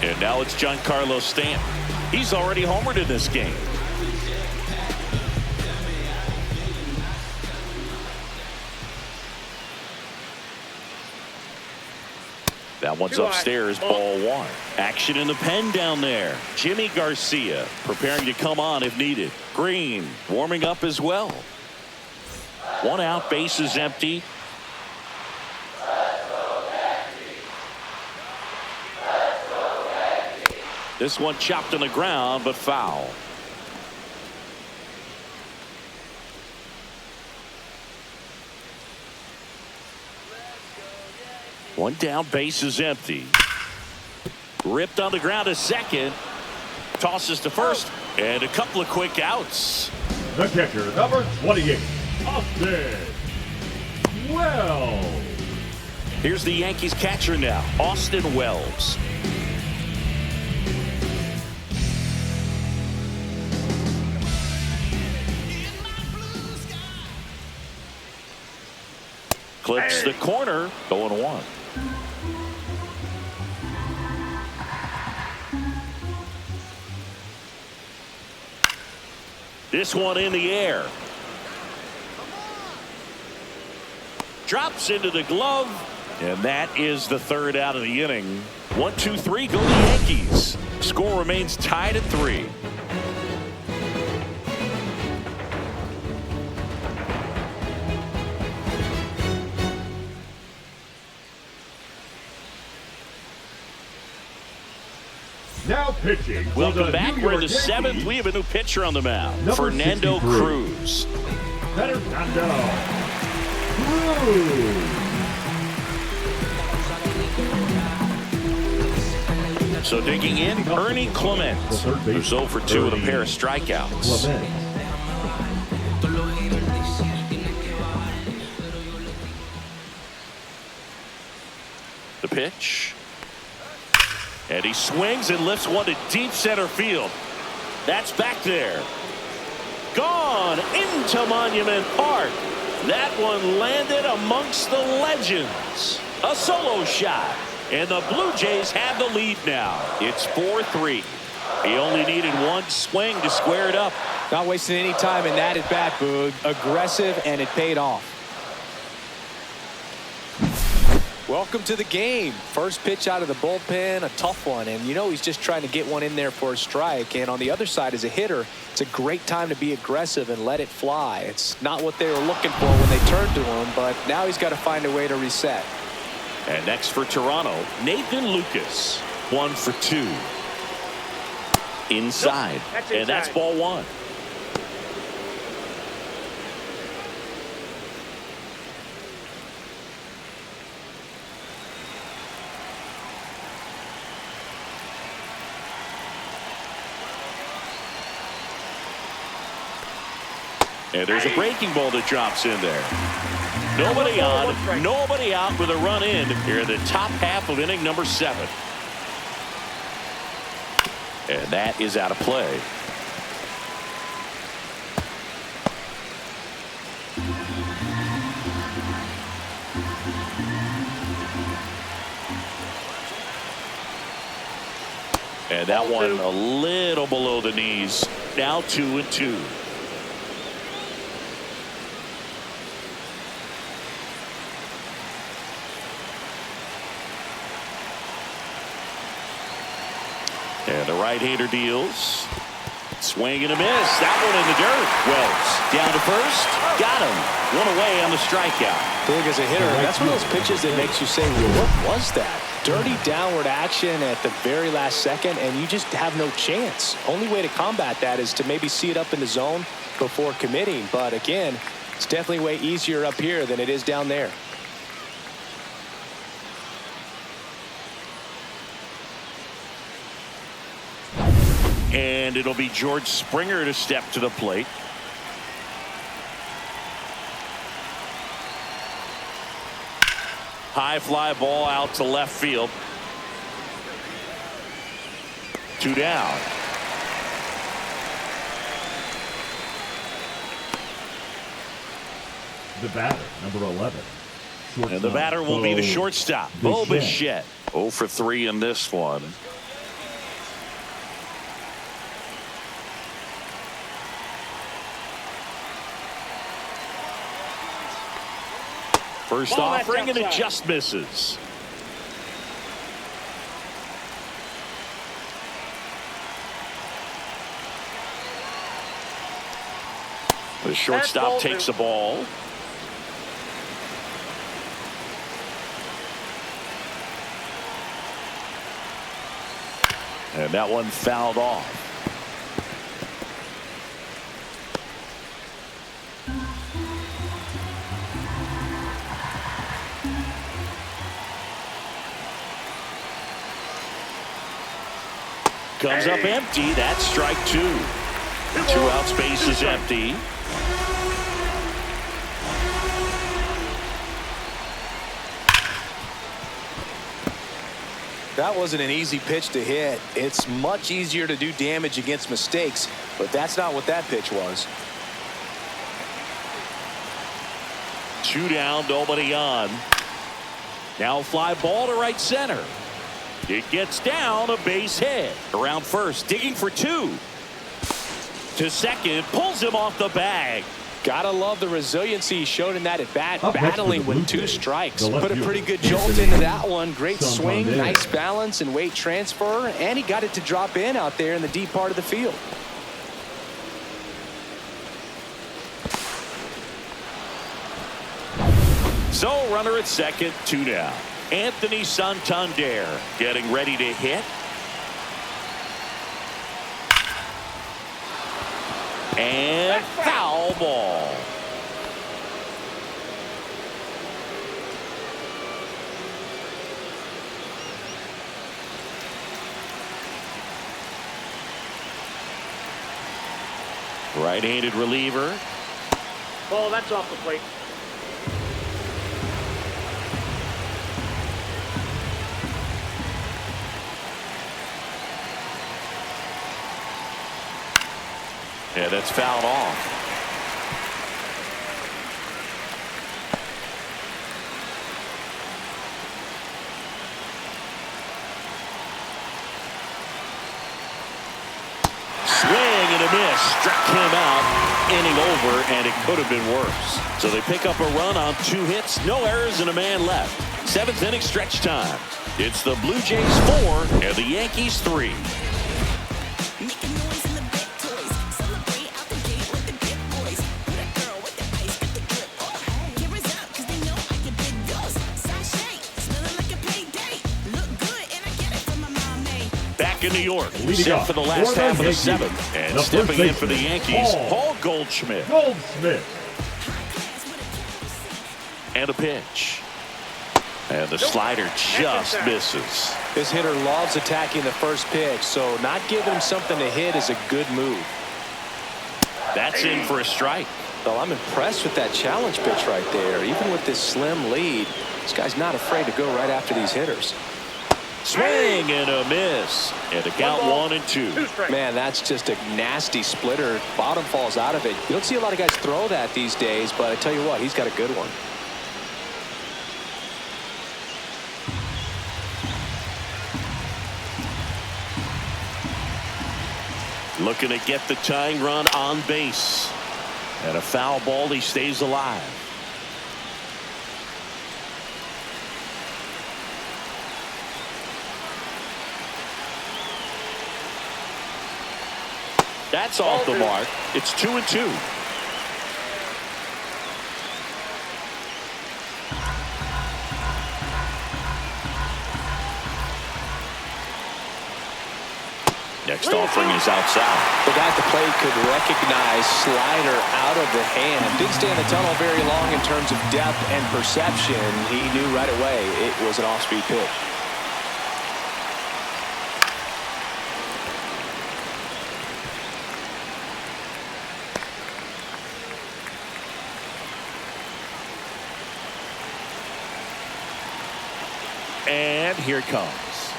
And now it's Giancarlo Stanton. He's already homered in this game. That one's upstairs, ball 1. Action in the pen down there. Jimmy Garcia preparing to come on if needed. Green warming up as well. 1 out, base is empty. This one chopped on the ground, but foul. One down, base is empty. Ripped on the ground to second. Tosses to first, and a couple of quick outs. The catcher, number 28, Austin Wells. Here's the Yankees catcher now, Austin Wells. Clips the corner, 0-1. This one in the air. Drops into the glove, and that is the 3rd out of the inning. 1-2-3, go the Yankees. Score remains tied at 3. Now pitching. Welcome back. We're in the 7th. We have a new pitcher on the mound. Number Fernando 63. Cruz. Fernando Cruz. So digging in, Ernie Clement, who's 0 for 2 with a pair of strikeouts. Clement. The pitch. And he swings and lifts one to deep center field. That's back there. Gone into Monument Park. That one landed amongst the legends. A solo shot. And the Blue Jays have the lead now. It's 4-3. He only needed one swing to square it up. Not wasting any time in that at bat, Boog. Aggressive, and it paid off. Welcome to the game. First pitch out of the bullpen, a tough one. And you know he's just trying to get one in there for a strike. And on the other side, as a hitter, it's a great time to be aggressive and let it fly. It's not what they were looking for when they turned to him, but now he's got to find a way to reset. And next for Toronto, Nathan Lucas. 1 for 2. Inside. And that's ball 1. And there's a breaking ball that drops in there. Nobody on, nobody out with a run in here in the top half of inning number 7. And that is out of play. And that one a little below the knees. Now 2-2. And the right-hander deals. Swing and a miss. That one in the dirt. Wells down to first. Got him. One away on the strikeout. Big as a hitter. That's one of those pitches that makes you say, well, what was that? Dirty downward action at the very last second, and you just have no chance. Only way to combat that is to maybe see it up in the zone before committing. But again, it's definitely way easier up here than it is down there. And it'll be George Springer to step to the plate. High fly ball out to left field. 2 down. The batter, number 11. And the batter will be the shortstop, Bo Bichette. 0 for 3 in this one. First offering, and it just misses. The shortstop takes the ball. And that one fouled off. Comes up empty. That's strike 2. 2 out, space is empty. That wasn't an easy pitch to hit. It's much easier to do damage against mistakes, but that's not what that pitch was. 2 down, nobody on. Now fly ball to right center. It gets down, a base hit. Around first, digging for 2. To second, pulls him off the bag. Gotta love the resiliency he showed in that at bat, battling with 2 strikes. Put a pretty good jolt into that one. Great swing, nice balance and weight transfer, and he got it to drop in out there in the deep part of the field. So runner at second, 2 down. Anthony Santander getting ready to hit. And foul ball. Right-handed reliever. Ball, that's off the plate. Yeah, that's fouled off. a miss. Struck him out, inning over, and it could have been worse. So they pick up a run on 2 hits, no errors, and a man left. 7th inning stretch time. It's the Blue Jays 4 and the Yankees 3. Back in New York, set for the last half of the 7th. And stepping in for the Yankees, Paul Goldschmidt. And a pitch. And the slider just misses. This hitter loves attacking the first pitch, so not giving him something to hit is a good move. That's in for a strike. Well, I'm impressed with that challenge pitch right there. Even with this slim lead, this guy's not afraid to go right after these hitters. Swing and a miss. And a count 1-2. Man, that's just a nasty splitter. Bottom falls out of it. You don't see a lot of guys throw that these days, but I tell you what, he's got a good one. Looking to get the tying run on base. And a foul ball, he stays alive. That's off the mark. It's 2-2. Next offering is outside. The guy at the plate could recognize slider out of the hand. Didn't stay in the tunnel very long in terms of depth and perception. He knew right away it was an off-speed pitch. And here it comes.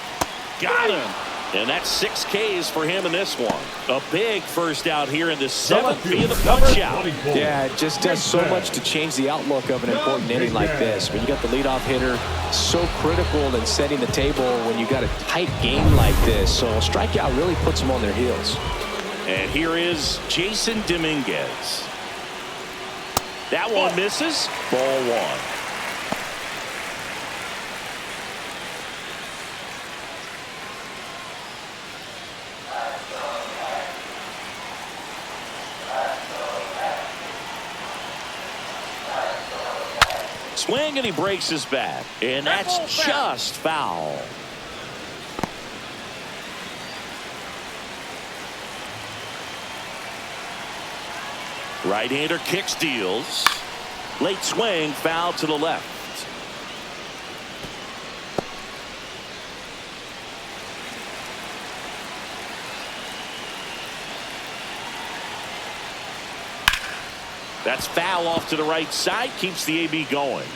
Got him. And that's 6 Ks for him in this one. A big first out here in the 7th via the punch out. Yeah, it just does so much to change the outlook of an important inning like this. When you got the leadoff hitter, so critical in setting the table when you got a tight game like this. So a strikeout really puts them on their heels. And here is Jason Dominguez. That one misses. Ball 1. Swing and he breaks his bat, and that's just foul. Right-hander kicks, deals. Late swing, foul to the left. That's foul off to the right side, keeps the AB going.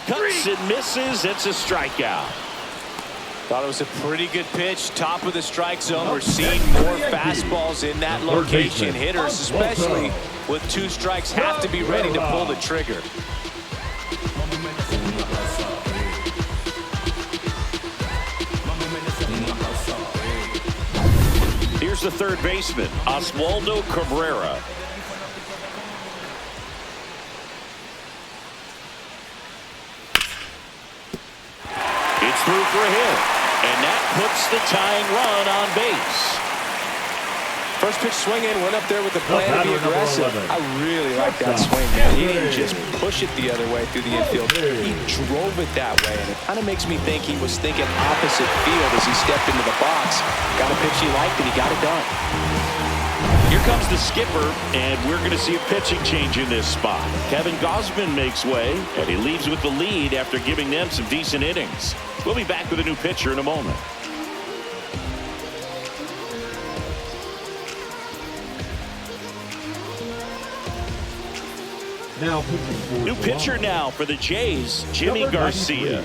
Cuts and misses. It's a strikeout. Thought it was a pretty good pitch. Top of the strike zone. We're seeing more fastballs in that location. Hitters, especially with 2 strikes, have to be ready to pull the trigger. Here's the third baseman, Oswaldo Cabrera. It's through for a hit, and that puts the tying run on base. First pitch swinging, went up there with the plan to be aggressive. I really like that swing, man. He didn't just push it the other way through the infield. He drove it that way, and it kind of makes me think he was thinking opposite field as he stepped into the box. Got a pitch he liked, and he got it done. Here comes the skipper, and we're going to see a pitching change in this spot. Kevin Gausman makes way, and he leaves with the lead after giving them some decent innings. We'll be back with a new pitcher in a moment. New pitcher now for the Jays, Jimmy Garcia.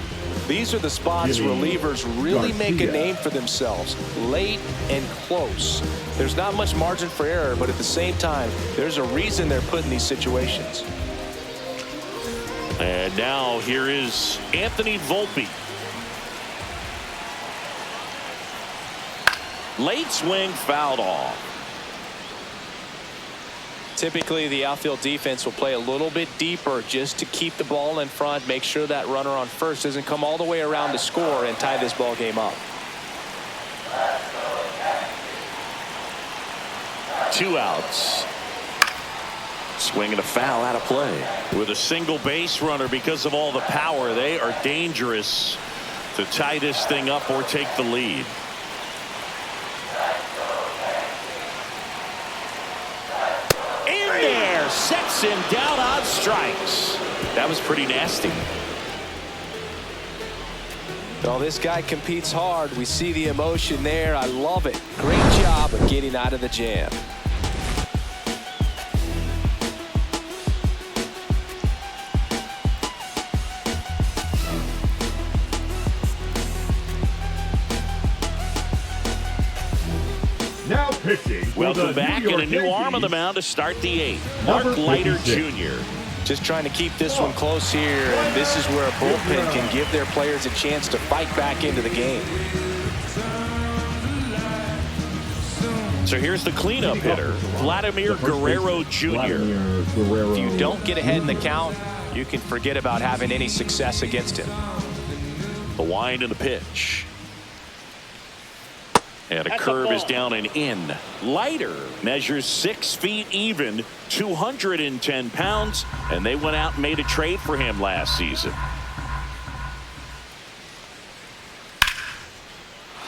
These are the spots relievers really make a name for themselves. Late and close. There's not much margin for error, but at the same time, there's a reason they're put in these situations. And now here is Anthony Volpe. Late swing, fouled off. Typically, the outfield defense will play a little bit deeper just to keep the ball in front, make sure that runner on first doesn't come all the way around to score and tie this ball game up. 2 outs. Swinging a foul out of play. With a single base runner, because of all the power, they are dangerous to tie this thing up or take the lead. Sets him down on strikes. That was pretty nasty. Well, this guy competes hard. We see the emotion there. I love it. Great job of getting out of the jam. Now pitching. Welcome back, and a new arm on the mound to start the 8th. Mark Leiter Jr. Just trying to keep this one close here, and this is where a bullpen can give their players a chance to fight back into the game. So here's the cleanup hitter, Vladimir Guerrero Jr. If you don't get ahead in the count, you can forget about having any success against him. The wind and the pitch. And a curve is down and in. Leiter measures 6 feet even, 210 pounds, and they went out and made a trade for him last season.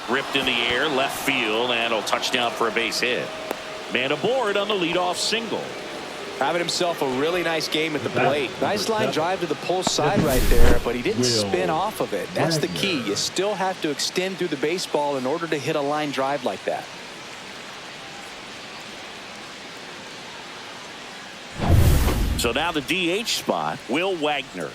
Ripped in the air, left field, and a touchdown for a base hit. Man aboard on the leadoff single. Having himself a really nice game at the plate. Nice line drive to the pull side right there, but he didn't spin off of it. That's the key. You still have to extend through the baseball in order to hit a line drive like that. So now the DH spot, Will Wagner.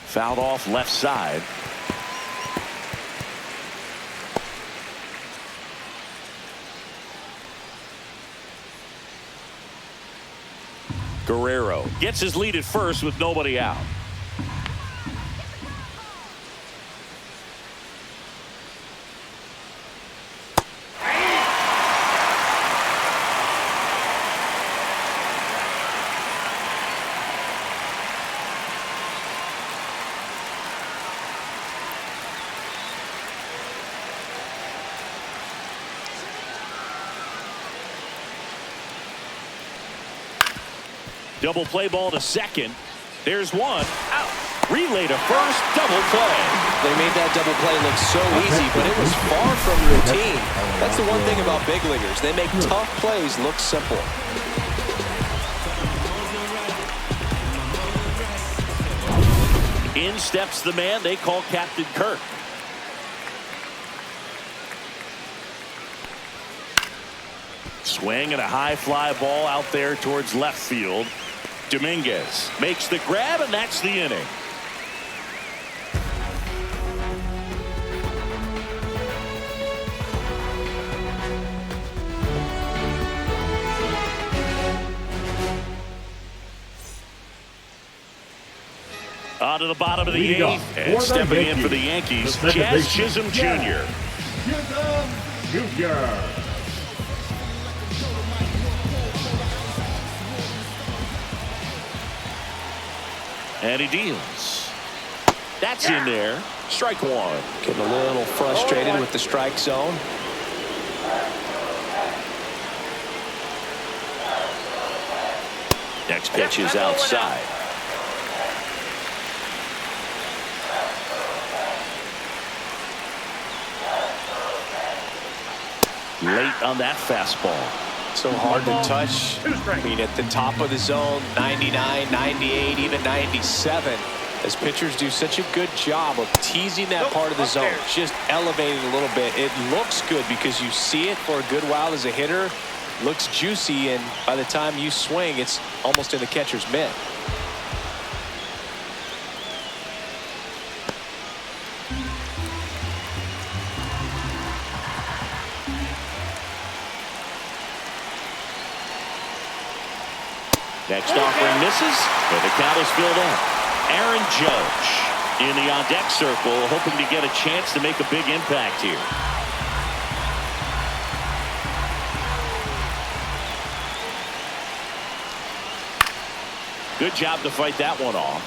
Fouled off left side. Guerrero gets his lead at first with nobody out. Double play ball to second. There's one. Out. Relay to first. Double play. They made that double play look so easy, but it was far from routine. That's the one thing about big leaguers. They make tough plays look simple. In steps the man they call Captain Kirk. Swing and a high fly ball out there towards left field. Dominguez makes the grab, and that's the inning. On to the bottom of the 8th, and stepping in for the Yankees, Jazz Chisholm Jr. Chisholm Jr. And he deals. That's in there. Strike one. Getting a little frustrated with the strike zone. Next pitch is outside. Late on that fastball. So hard to touch. I mean, at the top of the zone, 99, 98, even 97. As pitchers do such a good job of teasing that part of the zone, just elevating a little bit. It looks good because you see it for a good while as a hitter. Looks juicy, and by the time you swing, it's almost in the catcher's mitt. Next offering misses, and the count is filled up. Aaron Judge in the on-deck circle, hoping to get a chance to make a big impact here. Good job to fight that one off.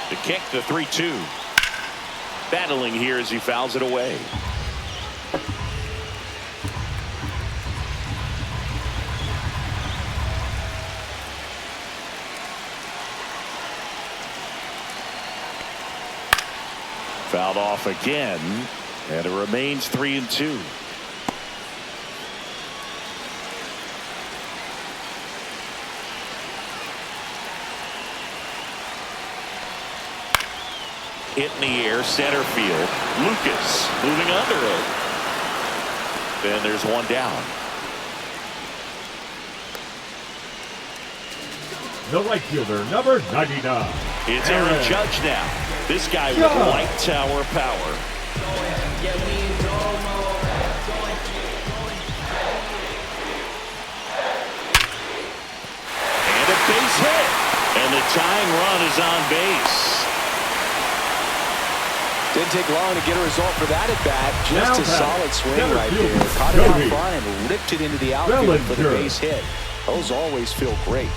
The kick, the 3-2. Battling here as he fouls it away. Fouled off again, and it remains 3-2. Hit in the air, center field. Lucas moving under it. Then there's one down. The right fielder, number 99. It's Aaron Judge now. This guy with light tower power. And a base hit. And the tying run is on base. Didn't take long to get a result for that at bat. Just a solid swing right field. there. Caught it out front and ripped it into the outfield for the base hit. Those always feel great.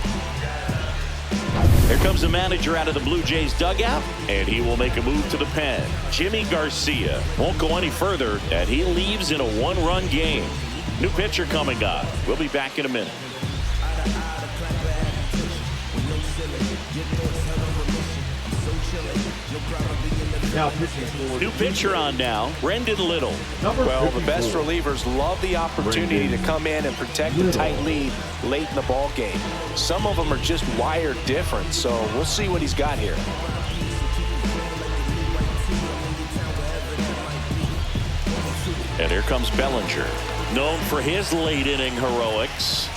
Here comes the manager out of the Blue Jays dugout, and he will make a move to the pen. Jimmy Garcia won't go any further, and he leaves in a one-run game. New pitcher coming up. We'll be back in a minute. Now pitching for New pitcher on now, Brendan Little. Well, the best relievers love the opportunity to come in and protect a tight lead late in the ball game. Some of them are just wired different, so we'll see what he's got here. And here comes Bellinger, known for his late inning heroics.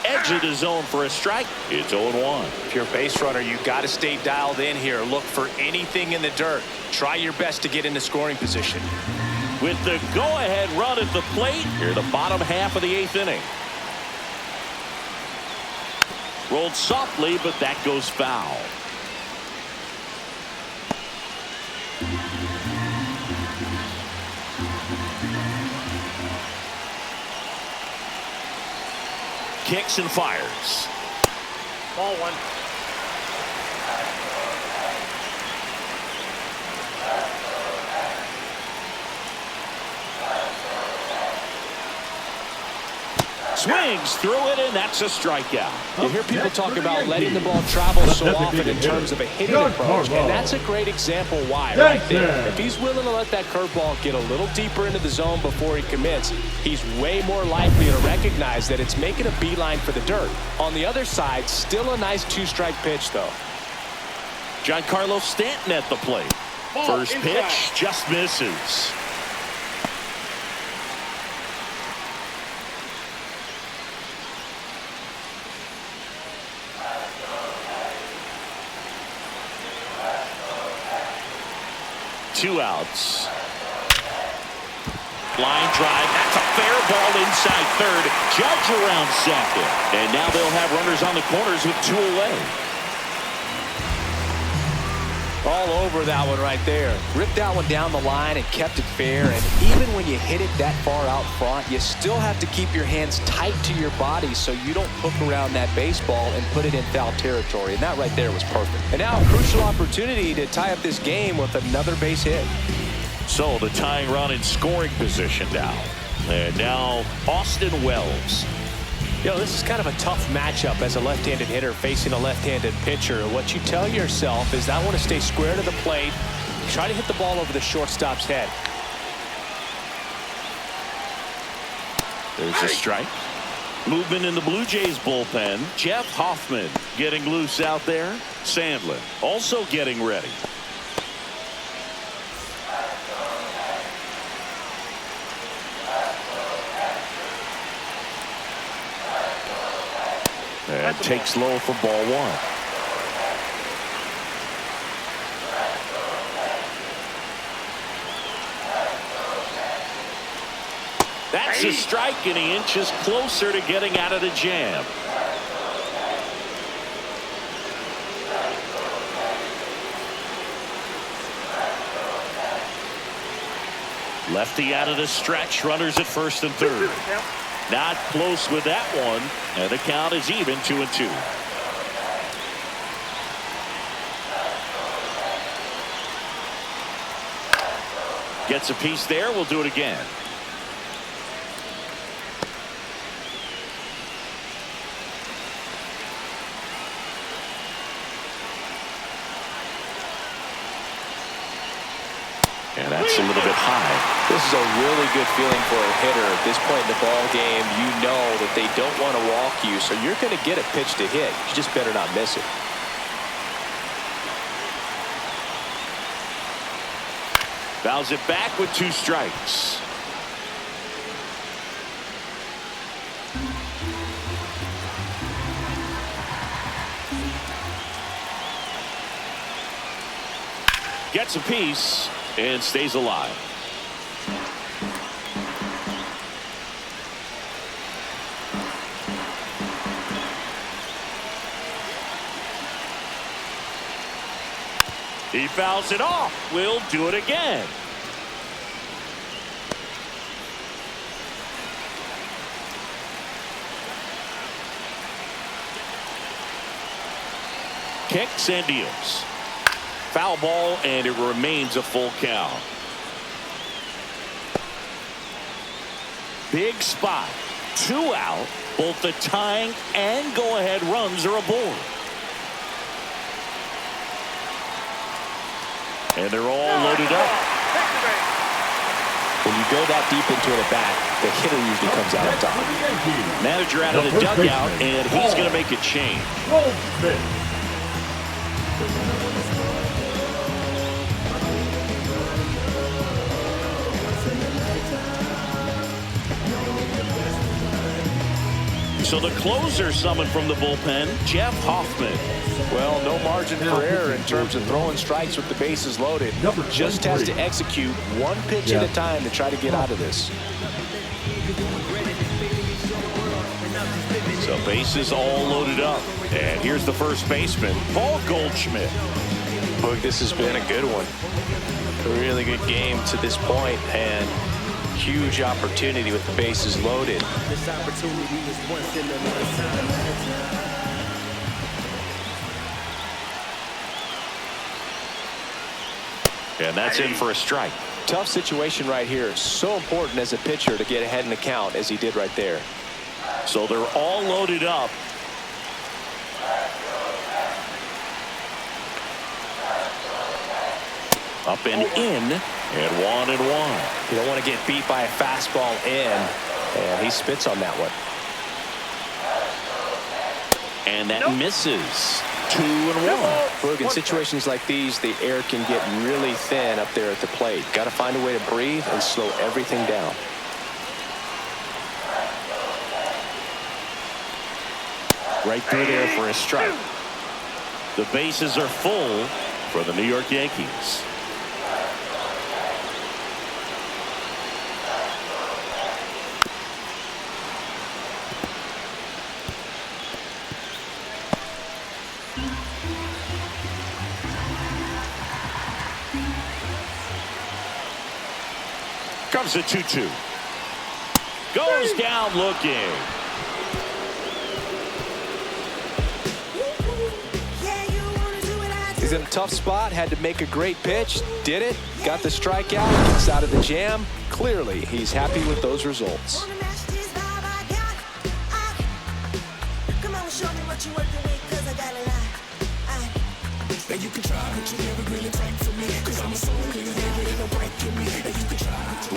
Edge of the zone for a strike. It's 0-1. If you're a base runner, you've got to stay dialed in here. Look for anything in the dirt. Try your best to get into scoring position. With the go-ahead run at the plate, here the bottom half of the 8th inning. Rolled softly, but that goes foul. Kicks and fires. Ball one. Swings through it, and that's a strikeout. You hear people talk about letting the ball travel so often in terms of a hitting approach, and that's a great example why right there. If he's willing to let that curveball get a little deeper into the zone before he commits, he's way more likely to recognize that it's making a beeline for the dirt. On the other side, still a nice two-strike pitch, though. Giancarlo Stanton at the plate. First pitch just misses. Two outs. Line drive. That's a fair ball inside third. Judge around second. And now they'll have runners on the corners with 2 away. All over that one right there. Ripped that one down the line and kept it fair. And even when you hit it that far out front, you still have to keep your hands tight to your body so you don't hook around that baseball and put it in foul territory. And that right there was perfect. And now a crucial opportunity to tie up this game with another base hit. So the tying run in scoring position now. And now Austin Wells. You know, this is kind of a tough matchup as a left-handed hitter facing a left-handed pitcher. What you tell yourself is I want to stay square to the plate, try to hit the ball over the shortstop's head. There's a strike. Movement in the Blue Jays bullpen. Jeff Hoffman getting loose out there. Sandlin also getting ready. And takes low for ball one. That's a strike, and he inches closer to getting out of the jam. Lefty out of the stretch, runners at first and third. Not close with that one, and the count is even 2-2. Gets a piece there. We'll do it again. And that's a little bit high. This is a really good feeling for a hitter at this point in the ball game. You know that they don't want to walk you, so you're going to get a pitch to hit. You just better not miss it. Fouls it back with 2 strikes. Gets a piece and stays alive. He fouls it off. We'll do it again. Kicks and deals. Foul ball, and it remains a full count. Big spot. 2 out. Both the tying and go-ahead runs are aboard. And they're all loaded up. When you go that deep into an at-bat, the hitter usually comes out on top. Manager out of the dugout, and he's going to make a change. So the closer summoned from the bullpen, Jeff Hoffman. Well, no margin for error in terms of throwing strikes with the bases loaded. Just has to execute one pitch at a time to try to get out of this. So bases all loaded up. And here's the first baseman, Paul Goldschmidt. Look, this has been a good one. A really good game to this point, and huge opportunity with the bases loaded. This opportunity is once in a lifetime. And that's in for a strike. Tough situation right here. So important as a pitcher to get ahead in the count as he did right there. So they're all loaded up. Up and in, and 1-1. You don't want to get beat by a fastball in, and he spits on that one. And that misses. 2-1. Look, in situations like these, the air can get really thin up there at the plate. Got to find a way to breathe and slow everything down. Right through there for a strike. The bases are full for the New York Yankees. Comes a 2-2. Goes down looking. He's in a tough spot, had to make a great pitch, did it, got the strikeout, gets out of the jam. Clearly, he's happy with those results.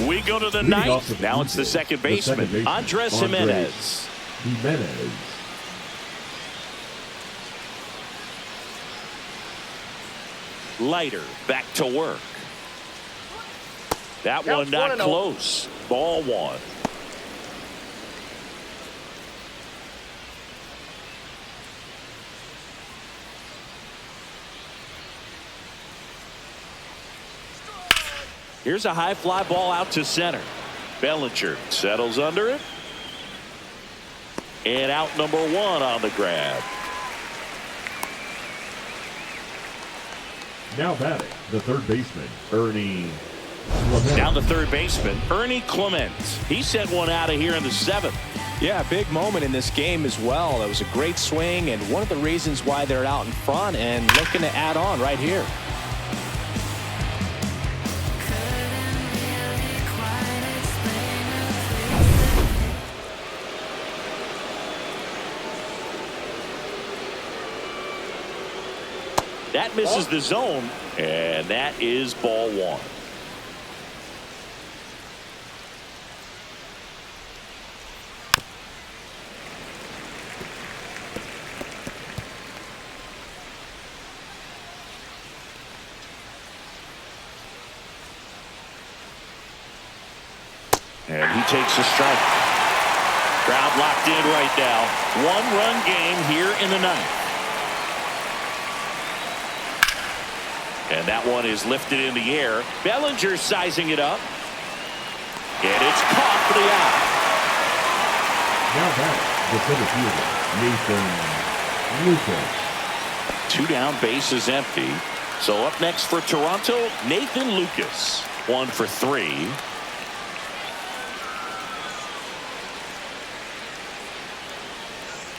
We go to the ninth. Now it's the second baseman, Andres Jimenez. Leiter back to work. That one not close. Ball 1. Here's a high fly ball out to center. Bellinger settles under it. And out number 1 on the grab. Now batting, the third baseman, Ernie Clement. Down the third baseman, Ernie Clement. He sent one out of here in the 7th. Yeah, big moment in this game as well. That was a great swing and one of the reasons why they're out in front and looking to add on right here. That misses the zone, and that is ball 1. And he takes a strike. Crowd locked in right now. 1-run game here in the 9th. And that one is lifted in the air. Bellinger sizing it up. And it's caught for the out. Now batting, the center fielder, Nathan Lucas. 2 down, base is empty. So up next for Toronto, Nathan Lucas. 1 for 3.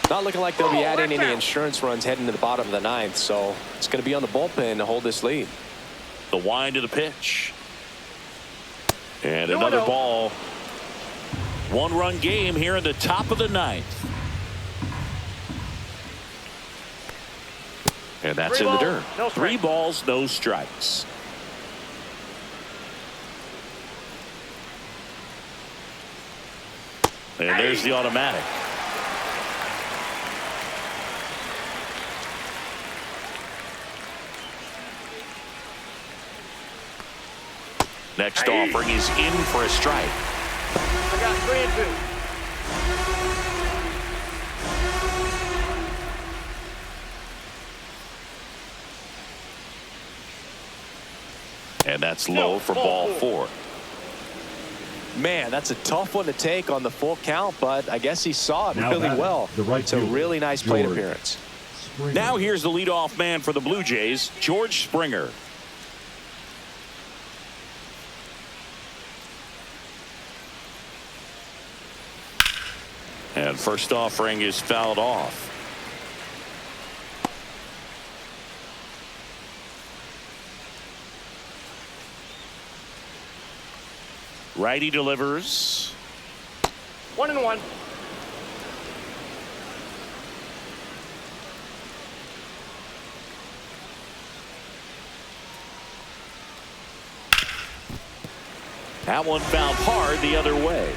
Not looking like they'll be adding any insurance runs heading to the bottom of the 9th, so it's going to be on the bullpen to hold this lead. The wind to the pitch. And another ball. 1-run game here in the top of the 9th. And that's in the dirt. 3 balls, no strikes. And there's the automatic. Next offering is in for a strike. I got 3 and 2. And that's low for ball 4. Man, that's a tough one to take on the full count, but I guess he saw it Now really batting, well. the right It's a fielder, really nice plate George appearance. Springer. Now here's the leadoff man for the Blue Jays, George Springer. And first offering is fouled off. Righty delivers. 1 and 1. That one fouled hard the other way.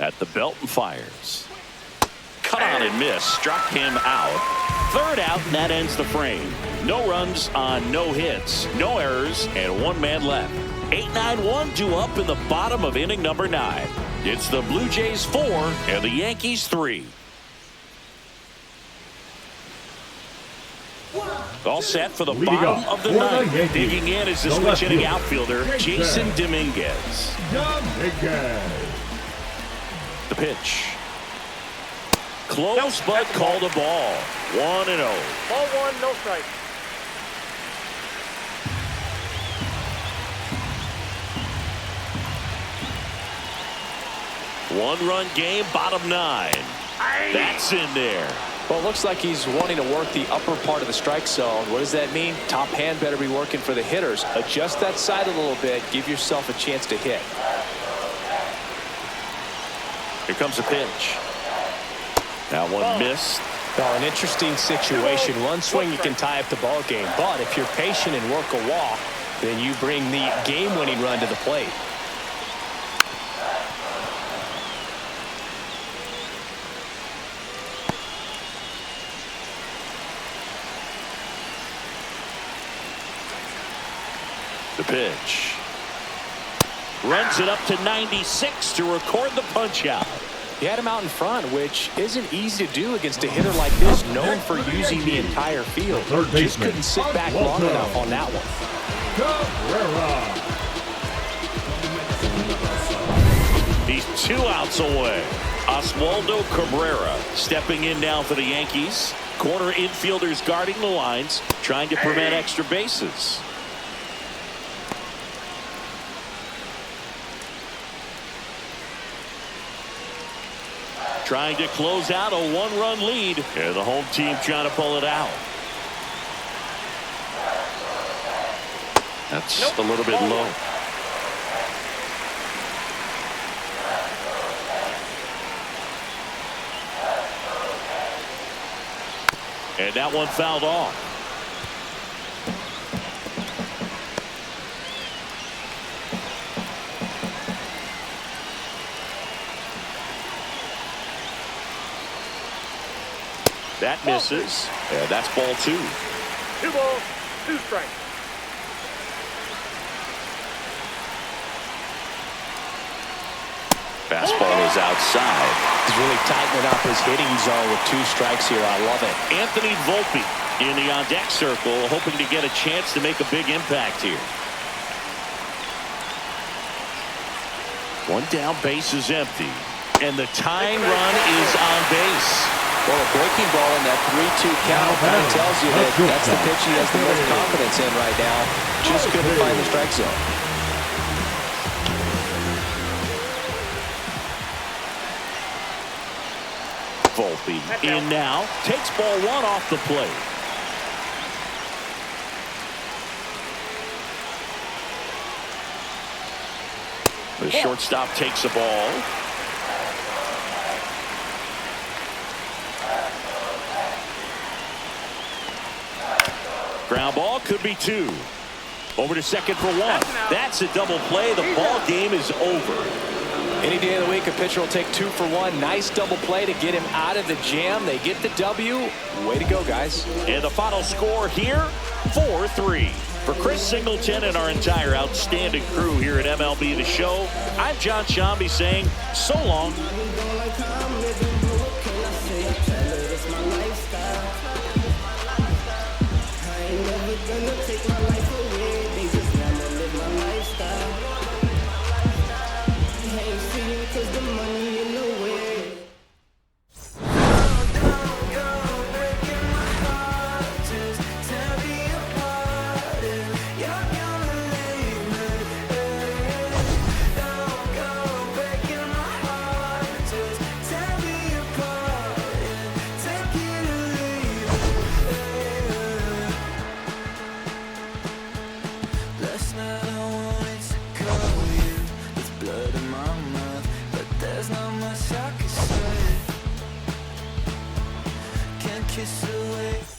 At the belt and fires. Cut on and miss. Struck him out. 3rd out, and that ends the frame. No runs on no hits, no errors, and 1 man left. 8-9-1 due up in the bottom of inning number 9. It's the Blue Jays 4 and the Yankees 3. All set for the bottom of the 9th. Digging in is the switch inning outfielder, Jason Dominguez. The pitch. Close, but called a ball. 1-0. Ball 1, no strike. One-run game, bottom 9. That's in there. Well, it looks like he's wanting to work the upper part of the strike zone. What does that mean? Top hand better be working for the hitters. Adjust that side a little bit. Give yourself a chance to hit. Here comes a pitch. That one missed. Well, an interesting situation. One swing you can tie up the ball game, but if you're patient and work a walk, then you bring the game-winning run to the plate. The pitch. Runs it up to 96 to record the punch out. He had him out in front, which isn't easy to do against a hitter like this, known for using the entire field. Just couldn't sit back long enough on that one. He's 2 outs away. Oswaldo Cabrera stepping in now for the Yankees. Corner infielders guarding the lines, trying to prevent extra bases. Trying to close out a 1-run lead, and the home team trying to pull it out. That's a little bit low. And that one fouled off. That misses. And that's ball 2. 2 balls, 2 strikes. Fastball is outside. He's really tightening up his hitting zone with 2 strikes here. I love it. Anthony Volpe in the on-deck circle, hoping to get a chance to make a big impact here. 1 down, base is empty. And the tying run is on base. Well, a breaking ball in that 3-2 count kind of tells you that that's the pitch he has the most confidence in right now. Just couldn't find the strike zone. Volpe in now, takes ball 1 off the plate. The shortstop takes a ball. Ground ball, could be 2. Over to second for 1. That's a double play. The ball game is over. Any day of the week, a pitcher will take 2 for 1. Nice double play to get him out of the jam. They get the W. Way to go, guys. And the final score here, 4-3. For Chris Singleton and our entire outstanding crew here at MLB The Show, I'm John Shambi saying so long. Kiss away